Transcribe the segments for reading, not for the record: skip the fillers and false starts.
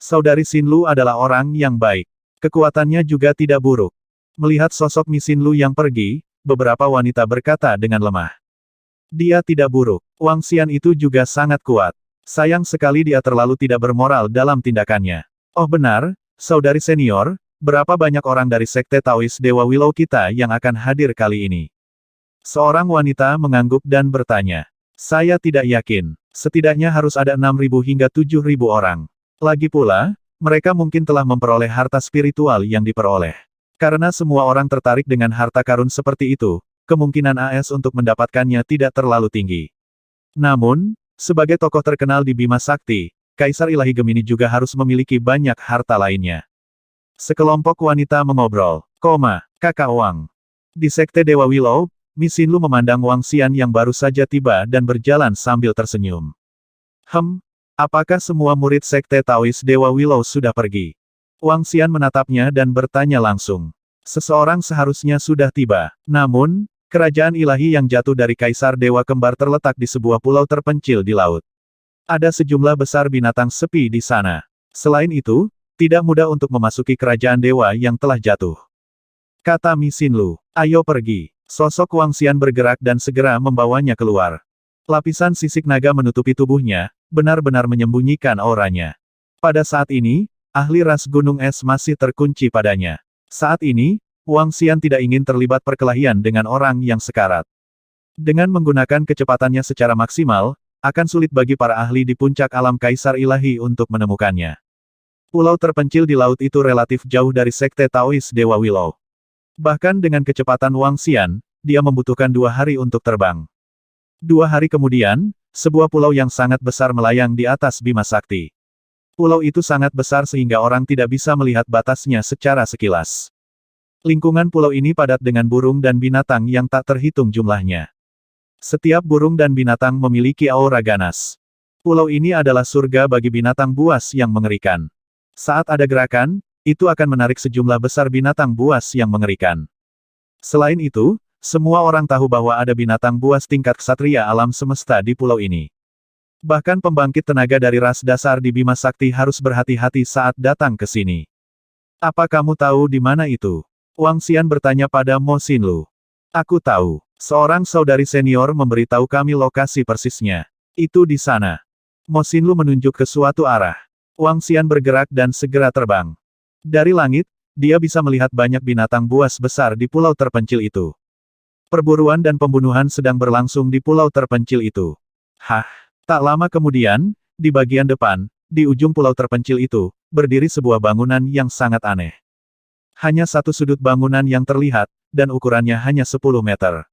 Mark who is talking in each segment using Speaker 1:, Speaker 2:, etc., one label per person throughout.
Speaker 1: Saudari Xinlu adalah orang yang baik. Kekuatannya juga tidak buruk. Melihat sosok Mi Xinlu yang pergi, beberapa wanita berkata dengan lemah. Dia tidak buruk. Wang Xian itu juga sangat kuat. Sayang sekali dia terlalu tidak bermoral dalam tindakannya. Oh benar, saudari senior, berapa banyak orang dari Sekte Taois Dewa Willow kita yang akan hadir kali ini? Seorang wanita mengangguk dan bertanya. Saya tidak yakin. Setidaknya harus ada 6.000 hingga 7.000 orang. Lagi pula, mereka mungkin telah memperoleh harta spiritual yang diperoleh. Karena semua orang tertarik dengan harta karun seperti itu, kemungkinan AS untuk mendapatkannya tidak terlalu tinggi. Namun, sebagai tokoh terkenal di Bima Sakti, Kaisar Ilahi Gemini juga harus memiliki banyak harta lainnya. Sekelompok wanita mengobrol. Kakak Wang. Di Sekte Dewa Willow, Mi Xinlu memandang Wang Xian yang baru saja tiba dan berjalan sambil tersenyum. Apakah semua murid Sekte Taois Dewa Willow sudah pergi? Wang Xian menatapnya dan bertanya langsung. Seseorang seharusnya sudah tiba. Namun, kerajaan ilahi yang jatuh dari Kaisar Dewa Kembar terletak di sebuah pulau terpencil di laut. Ada sejumlah besar binatang sepi di sana. Selain itu, tidak mudah untuk memasuki kerajaan dewa yang telah jatuh. Kata Mi Xinlu, ayo pergi. Sosok Wang Xian bergerak dan segera membawanya keluar. Lapisan sisik naga menutupi tubuhnya, benar-benar menyembunyikan auranya. Pada saat ini, ahli ras gunung es masih terkunci padanya. Saat ini, Wang Xian tidak ingin terlibat perkelahian dengan orang yang sekarat. Dengan menggunakan kecepatannya secara maksimal, akan sulit bagi para ahli di puncak alam Kaisar Ilahi untuk menemukannya. Pulau terpencil di laut itu relatif jauh dari Sekte Taois Dewa Willow. Bahkan dengan kecepatan Wang Xian, dia membutuhkan 2 hari untuk terbang. 2 hari kemudian, sebuah pulau yang sangat besar melayang di atas Bima Sakti. Pulau itu sangat besar sehingga orang tidak bisa melihat batasnya secara sekilas. Lingkungan pulau ini padat dengan burung dan binatang yang tak terhitung jumlahnya. Setiap burung dan binatang memiliki aura ganas. Pulau ini adalah surga bagi binatang buas yang mengerikan. Saat ada gerakan, itu akan menarik sejumlah besar binatang buas yang mengerikan. Selain itu, semua orang tahu bahwa ada binatang buas tingkat ksatria alam semesta di pulau ini. Bahkan pembangkit tenaga dari ras dasar di Bima Sakti harus berhati-hati saat datang ke sini. Apa kamu tahu di mana itu? Wang Xian bertanya pada Mo Xinlu. Aku tahu. Seorang saudari senior memberitahu kami lokasi persisnya. Itu di sana. Mo Xinlu menunjuk ke suatu arah. Wang Xian bergerak dan segera terbang. Dari langit, dia bisa melihat banyak binatang buas besar di pulau terpencil itu. Perburuan dan pembunuhan sedang berlangsung di pulau terpencil itu. Tak lama kemudian, di bagian depan, di ujung pulau terpencil itu, berdiri sebuah bangunan yang sangat aneh. Hanya satu sudut bangunan yang terlihat, dan ukurannya hanya 10 meter.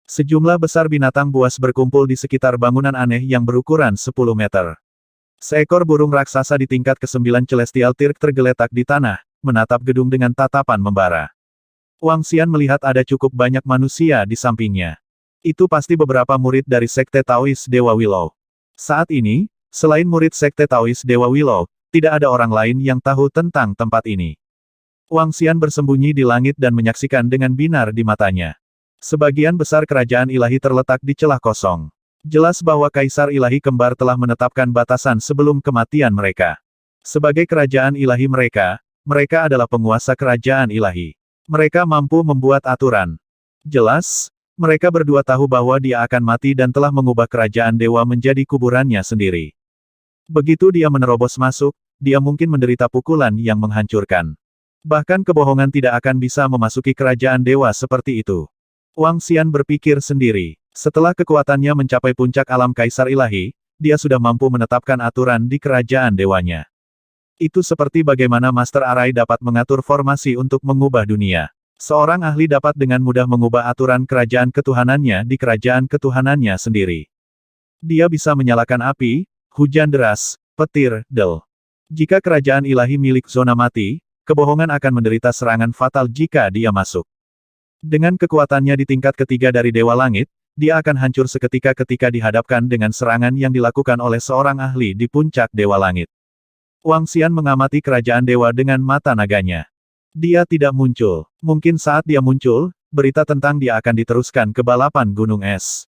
Speaker 1: Sejumlah besar binatang buas berkumpul di sekitar bangunan aneh yang berukuran 10 meter. Seekor burung raksasa di tingkat ke-9 Celestial Tirk tergeletak di tanah, menatap gedung dengan tatapan membara. Wang Xian melihat ada cukup banyak manusia di sampingnya. Itu pasti beberapa murid dari Sekte Taois Dewa Willow. Saat ini, selain murid Sekte Taois Dewa Willow, tidak ada orang lain yang tahu tentang tempat ini. Wang Xian bersembunyi di langit dan menyaksikan dengan binar di matanya. Sebagian besar kerajaan ilahi terletak di celah kosong. Jelas bahwa Kaisar Ilahi Kembar telah menetapkan batasan sebelum kematian mereka. Sebagai kerajaan ilahi mereka adalah penguasa kerajaan ilahi. Mereka mampu membuat aturan. Jelas, mereka berdua tahu bahwa dia akan mati dan telah mengubah kerajaan dewa menjadi kuburannya sendiri. Begitu dia menerobos masuk, dia mungkin menderita pukulan yang menghancurkan. Bahkan kebohongan tidak akan bisa memasuki kerajaan dewa seperti itu. Wang Xian berpikir sendiri. Setelah kekuatannya mencapai puncak alam Kaisar Ilahi, dia sudah mampu menetapkan aturan di kerajaan dewanya. Itu seperti bagaimana Master Arai dapat mengatur formasi untuk mengubah dunia. Seorang ahli dapat dengan mudah mengubah aturan kerajaan ketuhanannya di kerajaan ketuhanannya sendiri. Dia bisa menyalakan api, hujan deras, petir, Jika kerajaan ilahi milik zona mati, kebohongan akan menderita serangan fatal jika dia masuk. Dengan kekuatannya di tingkat ketiga dari Dewa Langit, dia akan hancur seketika ketika dihadapkan dengan serangan yang dilakukan oleh seorang ahli di puncak Dewa Langit. Wang Xian mengamati kerajaan dewa dengan mata naganya. Dia tidak muncul. Mungkin saat dia muncul, berita tentang dia akan diteruskan ke balapan gunung es.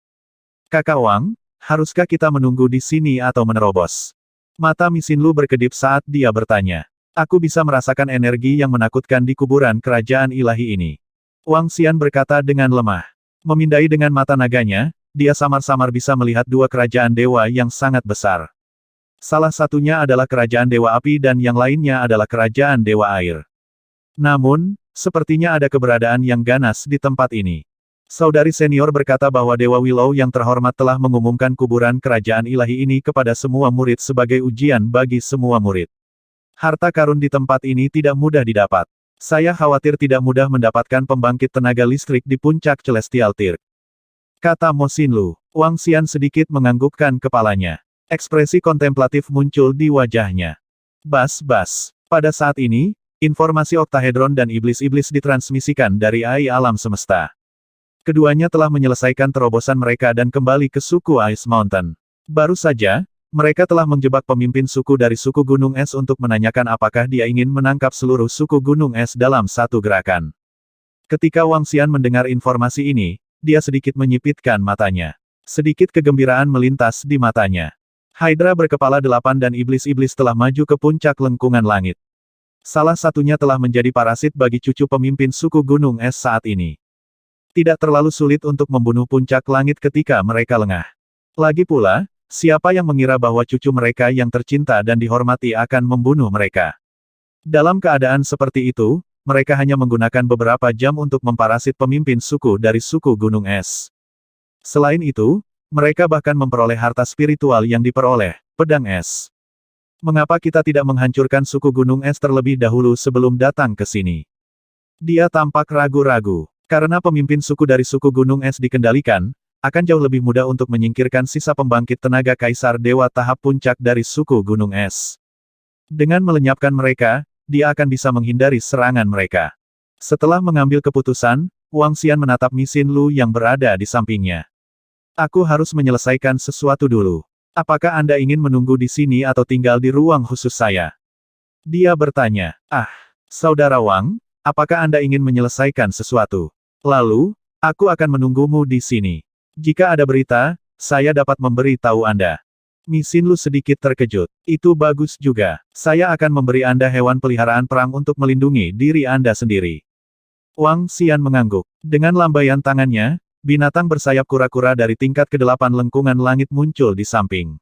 Speaker 1: Kakak Wang, haruskah kita menunggu di sini atau menerobos? Mata Misinlu berkedip saat dia bertanya. Aku bisa merasakan energi yang menakutkan di kuburan kerajaan ilahi ini. Wang Xian berkata dengan lemah. Memindai dengan mata naganya, dia samar-samar bisa melihat dua kerajaan dewa yang sangat besar. Salah satunya adalah kerajaan dewa api dan yang lainnya adalah kerajaan dewa air. Namun, sepertinya ada keberadaan yang ganas di tempat ini. Saudari senior berkata bahwa Dewa Willow yang terhormat telah mengumumkan kuburan kerajaan ilahi ini kepada semua murid sebagai ujian bagi semua murid. Harta karun di tempat ini tidak mudah didapat. Saya khawatir tidak mudah mendapatkan pembangkit tenaga listrik di puncak Celestial Tir. Kata Mo Xinlu. Wang Xian sedikit menganggukkan kepalanya. Ekspresi kontemplatif muncul di wajahnya. Bas. Pada saat ini, informasi oktahedron dan iblis-iblis ditransmisikan dari AI alam semesta. Keduanya telah menyelesaikan terobosan mereka dan kembali ke suku Ice Mountain. Baru saja, mereka telah menjebak pemimpin suku dari suku Gunung Es untuk menanyakan apakah dia ingin menangkap seluruh suku Gunung Es dalam satu gerakan. Ketika Wang Xian mendengar informasi ini, dia sedikit menyipitkan matanya. Sedikit kegembiraan melintas di matanya. Hydra berkepala 8 dan iblis-iblis telah maju ke puncak lengkungan langit. Salah satunya telah menjadi parasit bagi cucu pemimpin suku Gunung Es saat ini. Tidak terlalu sulit untuk membunuh puncak langit ketika mereka lengah. Lagi pula, siapa yang mengira bahwa cucu mereka yang tercinta dan dihormati akan membunuh mereka? Dalam keadaan seperti itu, mereka hanya menggunakan beberapa jam untuk memparasit pemimpin suku dari suku Gunung Es. Selain itu, mereka bahkan memperoleh harta spiritual yang diperoleh, pedang es. Mengapa kita tidak menghancurkan suku Gunung Es terlebih dahulu sebelum datang ke sini? Dia tampak ragu-ragu. Karena pemimpin suku dari suku Gunung Es dikendalikan, akan jauh lebih mudah untuk menyingkirkan sisa pembangkit tenaga kaisar dewa tahap puncak dari suku Gunung Es. Dengan melenyapkan mereka, dia akan bisa menghindari serangan mereka. Setelah mengambil keputusan, Wang Xian menatap Mi Xinlu yang berada di sampingnya. Aku harus menyelesaikan sesuatu dulu. Apakah Anda ingin menunggu di sini atau tinggal di ruang khusus saya? Dia bertanya. Saudara Wang, apakah Anda ingin menyelesaikan sesuatu? Lalu, aku akan menunggumu di sini. Jika ada berita, saya dapat memberi tahu Anda. Mi Xinlu sedikit terkejut. Itu bagus juga. Saya akan memberi Anda hewan peliharaan perang untuk melindungi diri Anda sendiri. Wang Xian mengangguk. Dengan lambaian tangannya, binatang bersayap kura-kura dari tingkat ke-8 lengkungan langit muncul di samping.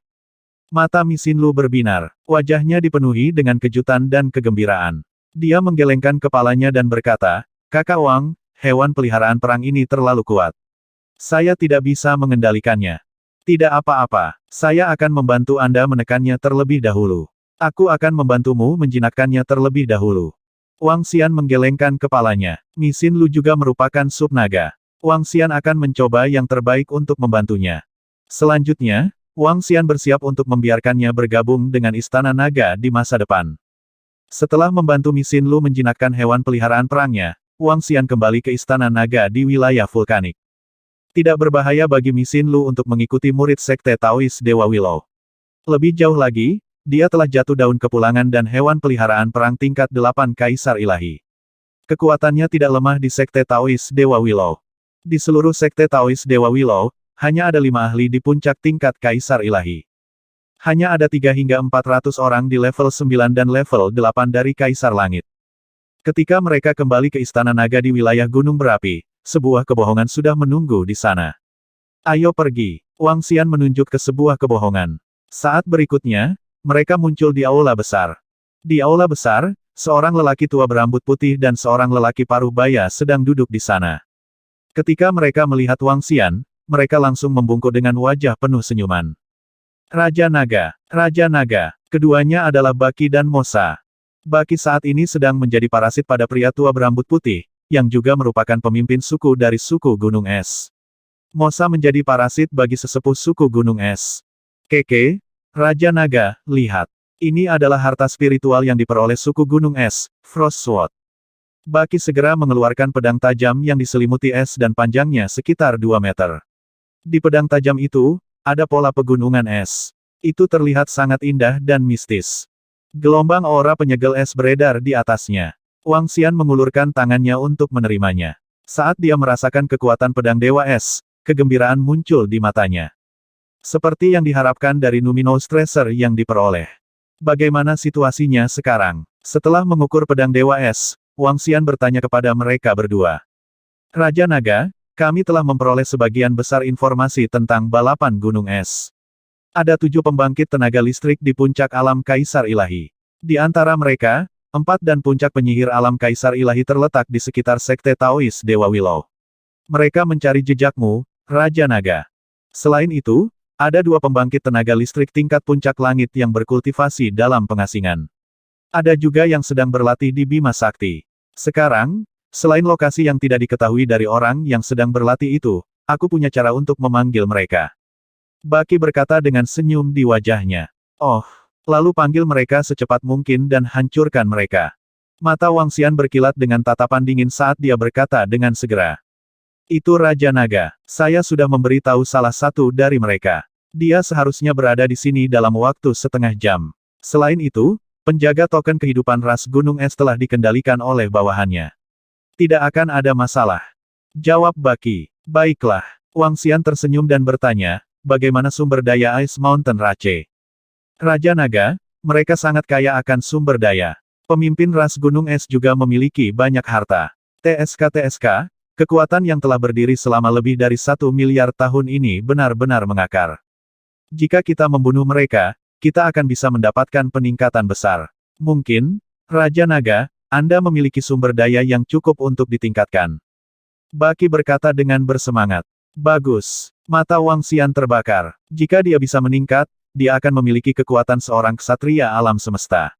Speaker 1: Mata Mi Xinlu berbinar. Wajahnya dipenuhi dengan kejutan dan kegembiraan. Dia menggelengkan kepalanya dan berkata, Kakak Wang, hewan peliharaan perang ini terlalu kuat. Saya tidak bisa mengendalikannya. Tidak apa-apa, saya akan membantu Anda menekannya terlebih dahulu. Aku akan membantumu menjinakkannya terlebih dahulu. Wang Xian menggelengkan kepalanya. Mi Xinlu juga merupakan subnaga. Wang Xian akan mencoba yang terbaik untuk membantunya. Selanjutnya, Wang Xian bersiap untuk membiarkannya bergabung dengan Istana Naga di masa depan. Setelah membantu Mi Xinlu menjinakkan hewan peliharaan perangnya, Wang Xian kembali ke Istana Naga di wilayah vulkanik. Tidak berbahaya bagi Mi Xinlu untuk mengikuti murid sekte Taois Dewa Willow. Lebih jauh lagi, dia telah jatuh daun kepulangan dan hewan peliharaan perang tingkat 8 Kaisar Ilahi. Kekuatannya tidak lemah di sekte Taois Dewa Willow. Di seluruh sekte Taois Dewa Willow, hanya ada 5 ahli di puncak tingkat Kaisar Ilahi. Hanya ada 3 hingga 400 orang di level 9 dan level 8 dari Kaisar Langit. Ketika mereka kembali ke Istana Naga di wilayah Gunung Berapi, sebuah kebohongan sudah menunggu di sana. Ayo pergi. Wang Xian menunjuk ke sebuah kebohongan. Saat berikutnya, mereka muncul di aula besar. Di aula besar, seorang lelaki tua berambut putih dan seorang lelaki paruh baya sedang duduk di sana. Ketika mereka melihat Wang Xian, mereka langsung membungkuk dengan wajah penuh senyuman. Raja Naga, keduanya adalah Baki dan Mosa. Baki saat ini sedang menjadi parasit pada pria tua berambut putih, yang juga merupakan pemimpin suku dari suku Gunung Es. Mosa menjadi parasit bagi sesepuh suku Gunung Es. Keke, Raja Naga, lihat. Ini adalah harta spiritual yang diperoleh suku Gunung Es, Frost Sword. Baki segera mengeluarkan pedang tajam yang diselimuti es dan panjangnya sekitar 2 meter. Di pedang tajam itu, ada pola pegunungan es. Itu terlihat sangat indah dan mistis. Gelombang aura penyegel es beredar di atasnya. Wang Xian mengulurkan tangannya untuk menerimanya. Saat dia merasakan kekuatan pedang Dewa Es, kegembiraan muncul di matanya. Seperti yang diharapkan dari Luminous Treasure yang diperoleh. Bagaimana situasinya sekarang? Setelah mengukur pedang Dewa Es, Wang Xian bertanya kepada mereka berdua. Raja Naga, kami telah memperoleh sebagian besar informasi tentang balapan Gunung Es. Ada 7 pembangkit tenaga listrik di puncak alam Kaisar Ilahi. Di antara mereka, 4 dan puncak penyihir alam Kaisar Ilahi terletak di sekitar Sekte Taois Dewa Willow. Mereka mencari jejakmu, Raja Naga. Selain itu, ada 2 pembangkit tenaga listrik tingkat puncak langit yang berkultivasi dalam pengasingan. Ada juga yang sedang berlatih di Bima Sakti. Sekarang, selain lokasi yang tidak diketahui dari orang yang sedang berlatih itu, aku punya cara untuk memanggil mereka. Baki berkata dengan senyum di wajahnya. Oh, lalu panggil mereka secepat mungkin dan hancurkan mereka. Mata Wang Xian berkilat dengan tatapan dingin saat dia berkata dengan segera. Itu Raja Naga, saya sudah memberitahu salah satu dari mereka. Dia seharusnya berada di sini dalam waktu setengah jam. Selain itu, penjaga token kehidupan ras Gunung Es telah dikendalikan oleh bawahannya. Tidak akan ada masalah. Jawab Baki. Baiklah. Wang Xian tersenyum dan bertanya, bagaimana sumber daya Ice Mountain Rache? Raja Naga, mereka sangat kaya akan sumber daya. Pemimpin ras Gunung Es juga memiliki banyak harta. TSK, kekuatan yang telah berdiri selama lebih dari 1 miliar tahun ini benar-benar mengakar. Jika kita membunuh mereka, kita akan bisa mendapatkan peningkatan besar. Mungkin, Raja Naga, Anda memiliki sumber daya yang cukup untuk ditingkatkan. Baki berkata dengan bersemangat. Bagus. Mata Wang Xian terbakar. Jika dia bisa meningkat, dia akan memiliki kekuatan seorang ksatria alam semesta.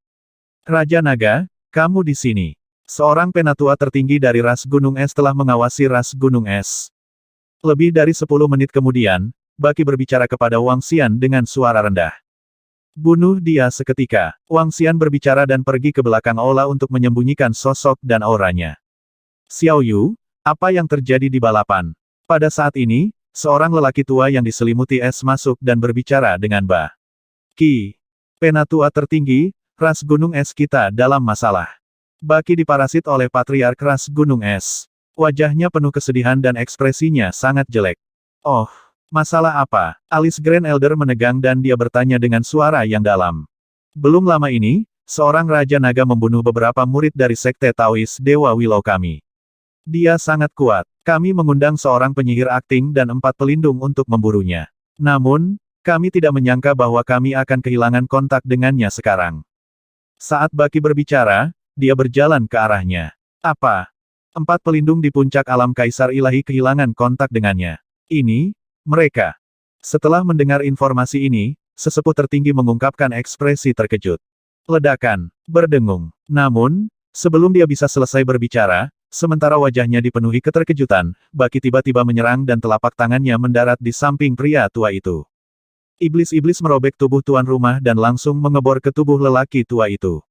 Speaker 1: Raja Naga, kamu di sini. Seorang penatua tertinggi dari ras Gunung Es telah mengawasi ras Gunung Es. Lebih dari 10 menit kemudian, Baki berbicara kepada Wang Xian dengan suara rendah. Bunuh dia seketika. Wang Xian berbicara dan pergi ke belakang aula untuk menyembunyikan sosok dan auranya. Xiao Yu, apa yang terjadi di balapan? Pada saat ini, seorang lelaki tua yang diselimuti es masuk dan berbicara dengan Baki. Penatua tertinggi, ras Gunung Es kita dalam masalah. Baki diparasit oleh patriark ras Gunung Es. Wajahnya penuh kesedihan dan ekspresinya sangat jelek. Oh, masalah apa? Alis Grand Elder menegang dan dia bertanya dengan suara yang dalam. Belum lama ini, seorang Raja Naga membunuh beberapa murid dari Sekte Taois Dewa Willow kami. Dia sangat kuat. Kami mengundang seorang penyihir akting dan 4 pelindung untuk memburunya. Namun, kami tidak menyangka bahwa kami akan kehilangan kontak dengannya sekarang. Saat Baki berbicara, dia berjalan ke arahnya. Apa? 4 pelindung di puncak alam Kaisar Ilahi kehilangan kontak dengannya. Ini, mereka. Setelah mendengar informasi ini, sesepuh tertinggi mengungkapkan ekspresi terkejut. Ledakan, berdengung. Namun, sebelum dia bisa selesai berbicara, sementara wajahnya dipenuhi keterkejutan, Baki tiba-tiba menyerang dan telapak tangannya mendarat di samping pria tua itu. Iblis-iblis merobek tubuh tuan rumah dan langsung mengebor ke tubuh lelaki tua itu.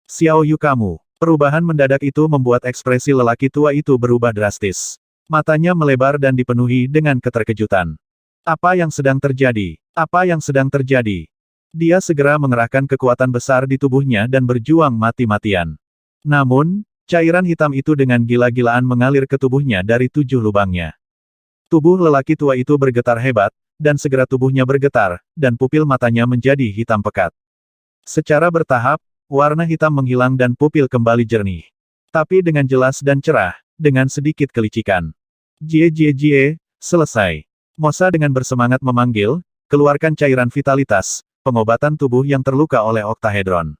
Speaker 1: Xiao Yu kamu. Perubahan mendadak itu membuat ekspresi lelaki tua itu berubah drastis. Matanya melebar dan dipenuhi dengan keterkejutan. Apa yang sedang terjadi? Apa yang sedang terjadi? Dia segera mengerahkan kekuatan besar di tubuhnya dan berjuang mati-matian. Namun, cairan hitam itu dengan gila-gilaan mengalir ke tubuhnya dari 7 lubangnya. Tubuh lelaki tua itu bergetar hebat, dan segera tubuhnya bergetar, dan pupil matanya menjadi hitam pekat. Secara bertahap, warna hitam menghilang dan pupil kembali jernih. Tapi dengan jelas dan cerah, dengan sedikit kelicikan. Jie, selesai. Mosa dengan bersemangat memanggil, keluarkan cairan vitalitas, pengobatan tubuh yang terluka oleh oktahedron.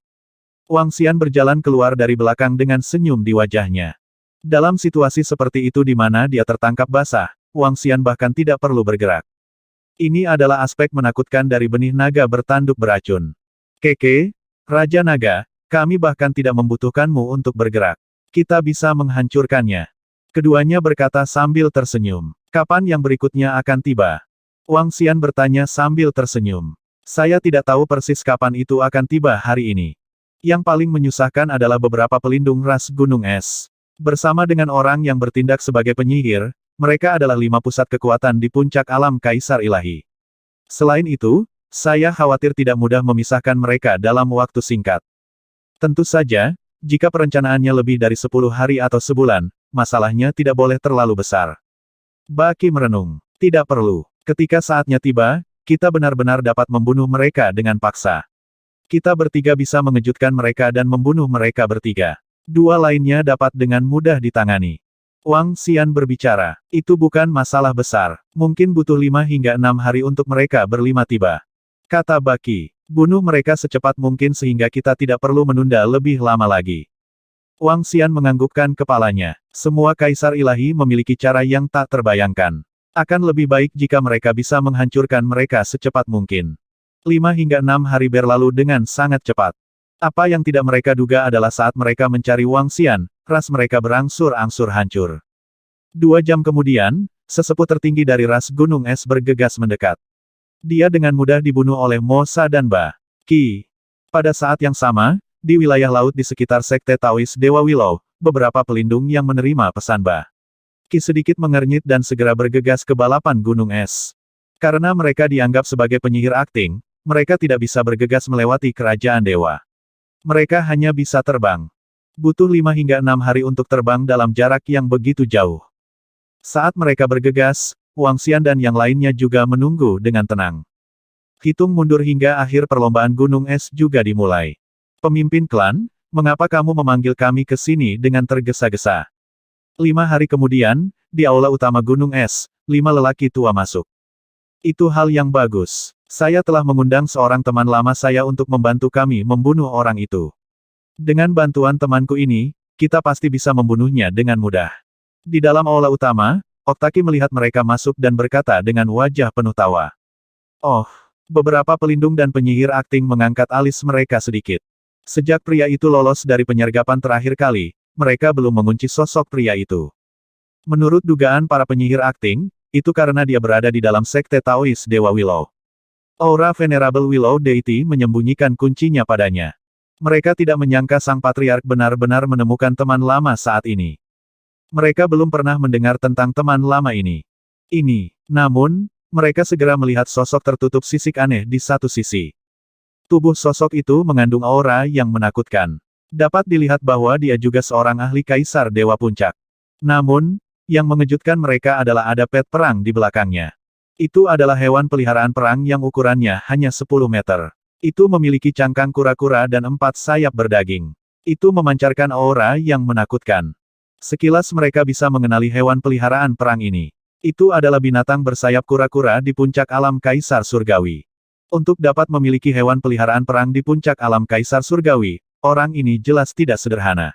Speaker 1: Wang Xian berjalan keluar dari belakang dengan senyum di wajahnya. Dalam situasi seperti itu di mana dia tertangkap basah, Wang Xian bahkan tidak perlu bergerak. Ini adalah aspek menakutkan dari benih naga bertanduk beracun. Keke, Raja Naga, kami bahkan tidak membutuhkanmu untuk bergerak. Kita bisa menghancurkannya. Keduanya berkata sambil tersenyum. Kapan yang berikutnya akan tiba? Wang Xian bertanya sambil tersenyum. Saya tidak tahu persis kapan itu akan tiba hari ini. Yang paling menyusahkan adalah beberapa pelindung ras Gunung Es. Bersama dengan orang yang bertindak sebagai penyihir, mereka adalah 5 pusat kekuatan di puncak alam Kaisar Ilahi. Selain itu, saya khawatir tidak mudah memisahkan mereka dalam waktu singkat. Tentu saja, jika perencanaannya lebih dari 10 hari atau sebulan, masalahnya tidak boleh terlalu besar. Baki merenung. Tidak perlu. Ketika saatnya tiba, kita benar-benar dapat membunuh mereka dengan paksa. Kita bertiga bisa mengejutkan mereka dan membunuh mereka bertiga. Dua lainnya dapat dengan mudah ditangani. Wang Xian berbicara, itu bukan masalah besar. Mungkin butuh 5 hingga 6 hari untuk mereka berlima tiba. Kata Baki, bunuh mereka secepat mungkin sehingga kita tidak perlu menunda lebih lama lagi. Wang Xian menganggukkan kepalanya. Semua kaisar ilahi memiliki cara yang tak terbayangkan. Akan lebih baik jika mereka bisa menghancurkan mereka secepat mungkin. 5 hingga 6 hari berlalu dengan sangat cepat. Apa yang tidak mereka duga adalah saat mereka mencari Wang Xian, ras mereka berangsur-angsur hancur. 2 jam kemudian, sesepuh tertinggi dari ras Gunung Es bergegas mendekat. Dia dengan mudah dibunuh oleh Mo Sa dan Ba Qi. Pada saat yang sama, di wilayah laut di sekitar Sekte Taois Dewa Willow, beberapa pelindung yang menerima pesan Ba Qi sedikit mengernyit dan segera bergegas ke balapan Gunung Es. Karena mereka dianggap sebagai penyihir akting, mereka tidak bisa bergegas melewati kerajaan dewa. Mereka hanya bisa terbang. Butuh 5 hingga 6 hari untuk terbang dalam jarak yang begitu jauh. Saat mereka bergegas, Wang Xian dan yang lainnya juga menunggu dengan tenang. Hitung mundur hingga akhir perlombaan Gunung Es juga dimulai. Pemimpin klan, mengapa kamu memanggil kami ke sini dengan tergesa-gesa? 5 hari kemudian, di aula utama Gunung Es, 5 lelaki tua masuk. Itu hal yang bagus. Saya telah mengundang seorang teman lama saya untuk membantu kami membunuh orang itu. Dengan bantuan temanku ini, kita pasti bisa membunuhnya dengan mudah. Di dalam aula utama, Oktaki melihat mereka masuk dan berkata dengan wajah penuh tawa. Oh, beberapa pelindung dan penyihir akting mengangkat alis mereka sedikit. Sejak pria itu lolos dari penyergapan terakhir kali, mereka belum mengunci sosok pria itu. Menurut dugaan para penyihir akting, itu karena dia berada di dalam Sekte Taois Dewa Willow. Aura Venerable Willow Deity menyembunyikan kuncinya padanya. Mereka tidak menyangka sang patriark benar-benar menemukan teman lama saat ini. Mereka belum pernah mendengar tentang teman lama ini. Namun, mereka segera melihat sosok tertutup sisik aneh di satu sisi. Tubuh sosok itu mengandung aura yang menakutkan. Dapat dilihat bahwa dia juga seorang ahli kaisar Dewa Puncak. Namun, yang mengejutkan mereka adalah ada pet perang di belakangnya. Itu adalah hewan peliharaan perang yang ukurannya hanya 10 meter. Itu memiliki cangkang kura-kura dan 4 sayap berdaging. Itu memancarkan aura yang menakutkan. Sekilas mereka bisa mengenali hewan peliharaan perang ini. Itu adalah binatang bersayap kura-kura di puncak alam Kaisar Surgawi. Untuk dapat memiliki hewan peliharaan perang di puncak alam Kaisar Surgawi, orang ini jelas tidak sederhana.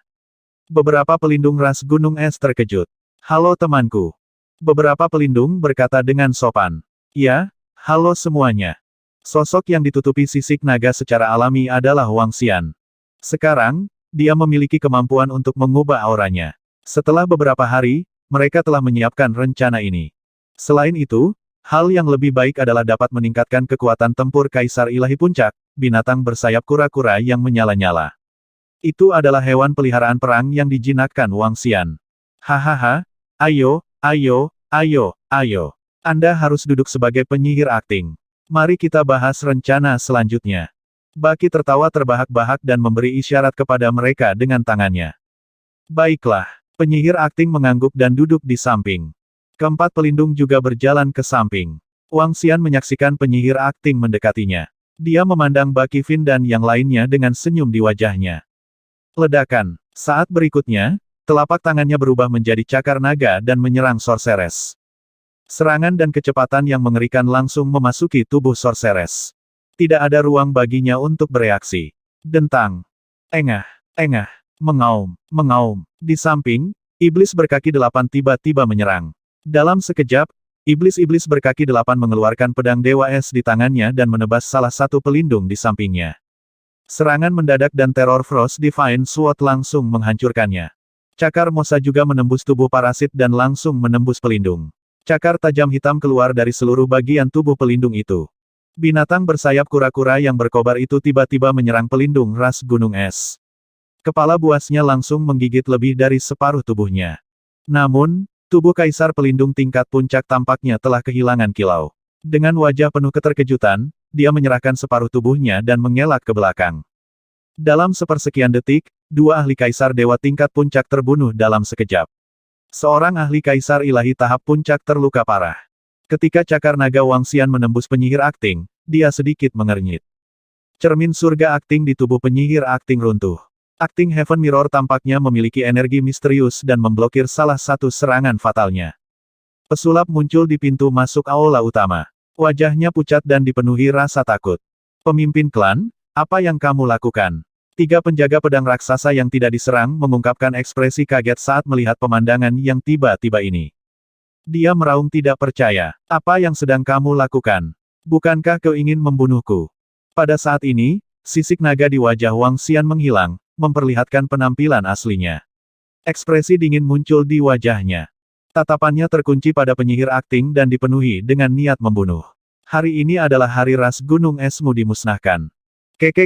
Speaker 1: Beberapa pelindung ras Gunung Es terkejut. Halo temanku. Beberapa pelindung berkata dengan sopan. Ya, halo semuanya. Sosok yang ditutupi sisik naga secara alami adalah Wang Xian. Sekarang, dia memiliki kemampuan untuk mengubah auranya. Setelah beberapa hari, mereka telah menyiapkan rencana ini. Selain itu, hal yang lebih baik adalah dapat meningkatkan kekuatan tempur Kaisar Ilahi Puncak, binatang bersayap kura-kura yang menyala-nyala. Itu adalah hewan peliharaan perang yang dijinakkan Wang Xian. Hahaha, ayo. Anda harus duduk sebagai penyihir akting. Mari kita bahas rencana selanjutnya. Baki tertawa terbahak-bahak dan memberi isyarat kepada mereka dengan tangannya. Baiklah, penyihir akting mengangguk dan duduk di samping. Keempat pelindung juga berjalan ke samping. Wang Xian menyaksikan penyihir akting mendekatinya. Dia memandang Baki Fin dan yang lainnya dengan senyum di wajahnya. Ledakan. Saat berikutnya, telapak tangannya berubah menjadi cakar naga dan menyerang Sorceress. Serangan dan kecepatan yang mengerikan langsung memasuki tubuh Sorceress. Tidak ada ruang baginya untuk bereaksi. Dentang. Engah. Mengaum. Di samping, iblis berkaki 8 tiba-tiba menyerang. Dalam sekejap, iblis-iblis berkaki 8 mengeluarkan pedang Dewa Es di tangannya dan menebas salah satu pelindung di sampingnya. Serangan mendadak dan teror Frost Divine Sword langsung menghancurkannya. Cakar Mosa juga menembus tubuh parasit dan langsung menembus pelindung. Cakar tajam hitam keluar dari seluruh bagian tubuh pelindung itu. Binatang bersayap kura-kura yang berkobar itu tiba-tiba menyerang pelindung ras Gunung Es. Kepala buasnya langsung menggigit lebih dari separuh tubuhnya. Namun, tubuh kaisar pelindung tingkat puncak tampaknya telah kehilangan kilau. Dengan wajah penuh keterkejutan, dia menyerahkan separuh tubuhnya dan mengelak ke belakang. Dalam sepersekian detik, 2 ahli kaisar dewa tingkat puncak terbunuh dalam sekejap. Seorang ahli kaisar ilahi tahap puncak terluka parah. Ketika cakar naga Wang Xian menembus penyihir akting, dia sedikit mengernyit. Cermin surga akting di tubuh penyihir akting runtuh. Akting Heaven Mirror tampaknya memiliki energi misterius dan memblokir salah satu serangan fatalnya. Pesulap muncul di pintu masuk aula utama. Wajahnya pucat dan dipenuhi rasa takut. Pemimpin klan, apa yang kamu lakukan? Tiga penjaga pedang raksasa yang tidak diserang mengungkapkan ekspresi kaget saat melihat pemandangan yang tiba-tiba ini. Dia meraung tidak percaya. Apa yang sedang kamu lakukan? Bukankah kau ingin membunuhku? Pada saat ini, sisik naga di wajah Wang Xian menghilang, memperlihatkan penampilan aslinya. Ekspresi dingin muncul di wajahnya. Tatapannya terkunci pada penyihir akting dan dipenuhi dengan niat membunuh. Hari ini adalah hari ras gunung esmu dimusnahkan. Keke,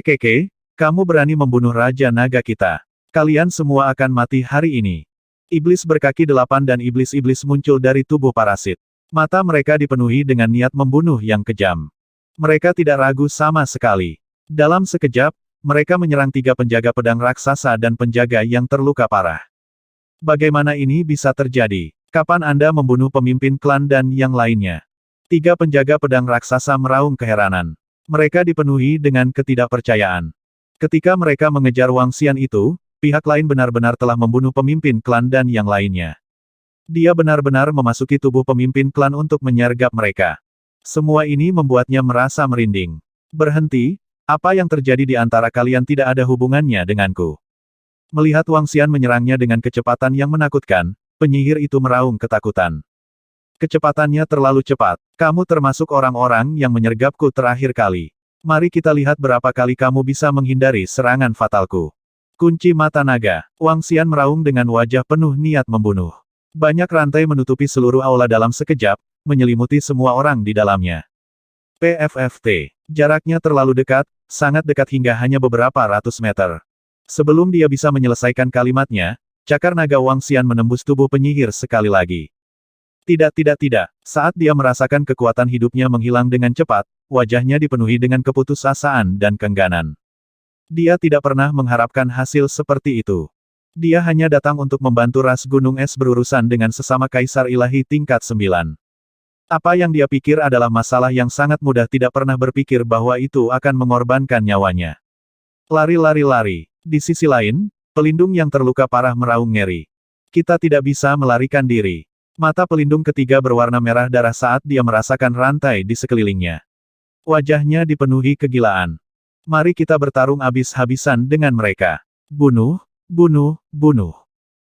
Speaker 1: kamu berani membunuh Raja Naga kita. Kalian semua akan mati hari ini. Iblis berkaki 8 dan iblis-iblis muncul dari tubuh parasit. Mata mereka dipenuhi dengan niat membunuh yang kejam. Mereka tidak ragu sama sekali. Dalam sekejap, mereka menyerang tiga penjaga pedang raksasa dan penjaga yang terluka parah. Bagaimana ini bisa terjadi? Kapan Anda membunuh pemimpin klan dan yang lainnya? Tiga penjaga pedang raksasa meraung keheranan. Mereka dipenuhi dengan ketidakpercayaan. Ketika mereka mengejar Wang Xian itu, pihak lain benar-benar telah membunuh pemimpin klan dan yang lainnya. Dia benar-benar memasuki tubuh pemimpin klan untuk menyergap mereka. Semua ini membuatnya merasa merinding. Berhenti, apa yang terjadi di antara kalian tidak ada hubungannya denganku. Melihat Wang Xian menyerangnya dengan kecepatan yang menakutkan, penyihir itu meraung ketakutan. Kecepatannya terlalu cepat. Kamu termasuk orang-orang yang menyergapku terakhir kali. Mari kita lihat berapa kali kamu bisa menghindari serangan fatalku. Kunci mata naga. Wang Xian meraung dengan wajah penuh niat membunuh. Banyak rantai menutupi seluruh aula dalam sekejap, menyelimuti semua orang di dalamnya. PFFT. Jaraknya terlalu dekat, sangat dekat hingga hanya beberapa ratus meter. Sebelum dia bisa menyelesaikan kalimatnya, cakar naga Wang Xian menembus tubuh penyihir sekali lagi. Tidak. Saat dia merasakan kekuatan hidupnya menghilang dengan cepat, wajahnya dipenuhi dengan keputusasaan dan keengganan. Dia tidak pernah mengharapkan hasil seperti itu. Dia hanya datang untuk membantu ras gunung es berurusan dengan sesama kaisar ilahi tingkat 9. Apa yang dia pikir adalah masalah yang sangat mudah, tidak pernah berpikir bahwa itu akan mengorbankan nyawanya. Lari. Di sisi lain, pelindung yang terluka parah meraung ngeri. Kita tidak bisa melarikan diri. Mata pelindung ketiga berwarna merah darah saat dia merasakan rantai di sekelilingnya. Wajahnya dipenuhi kegilaan. Mari kita bertarung habis-habisan dengan mereka. Bunuh.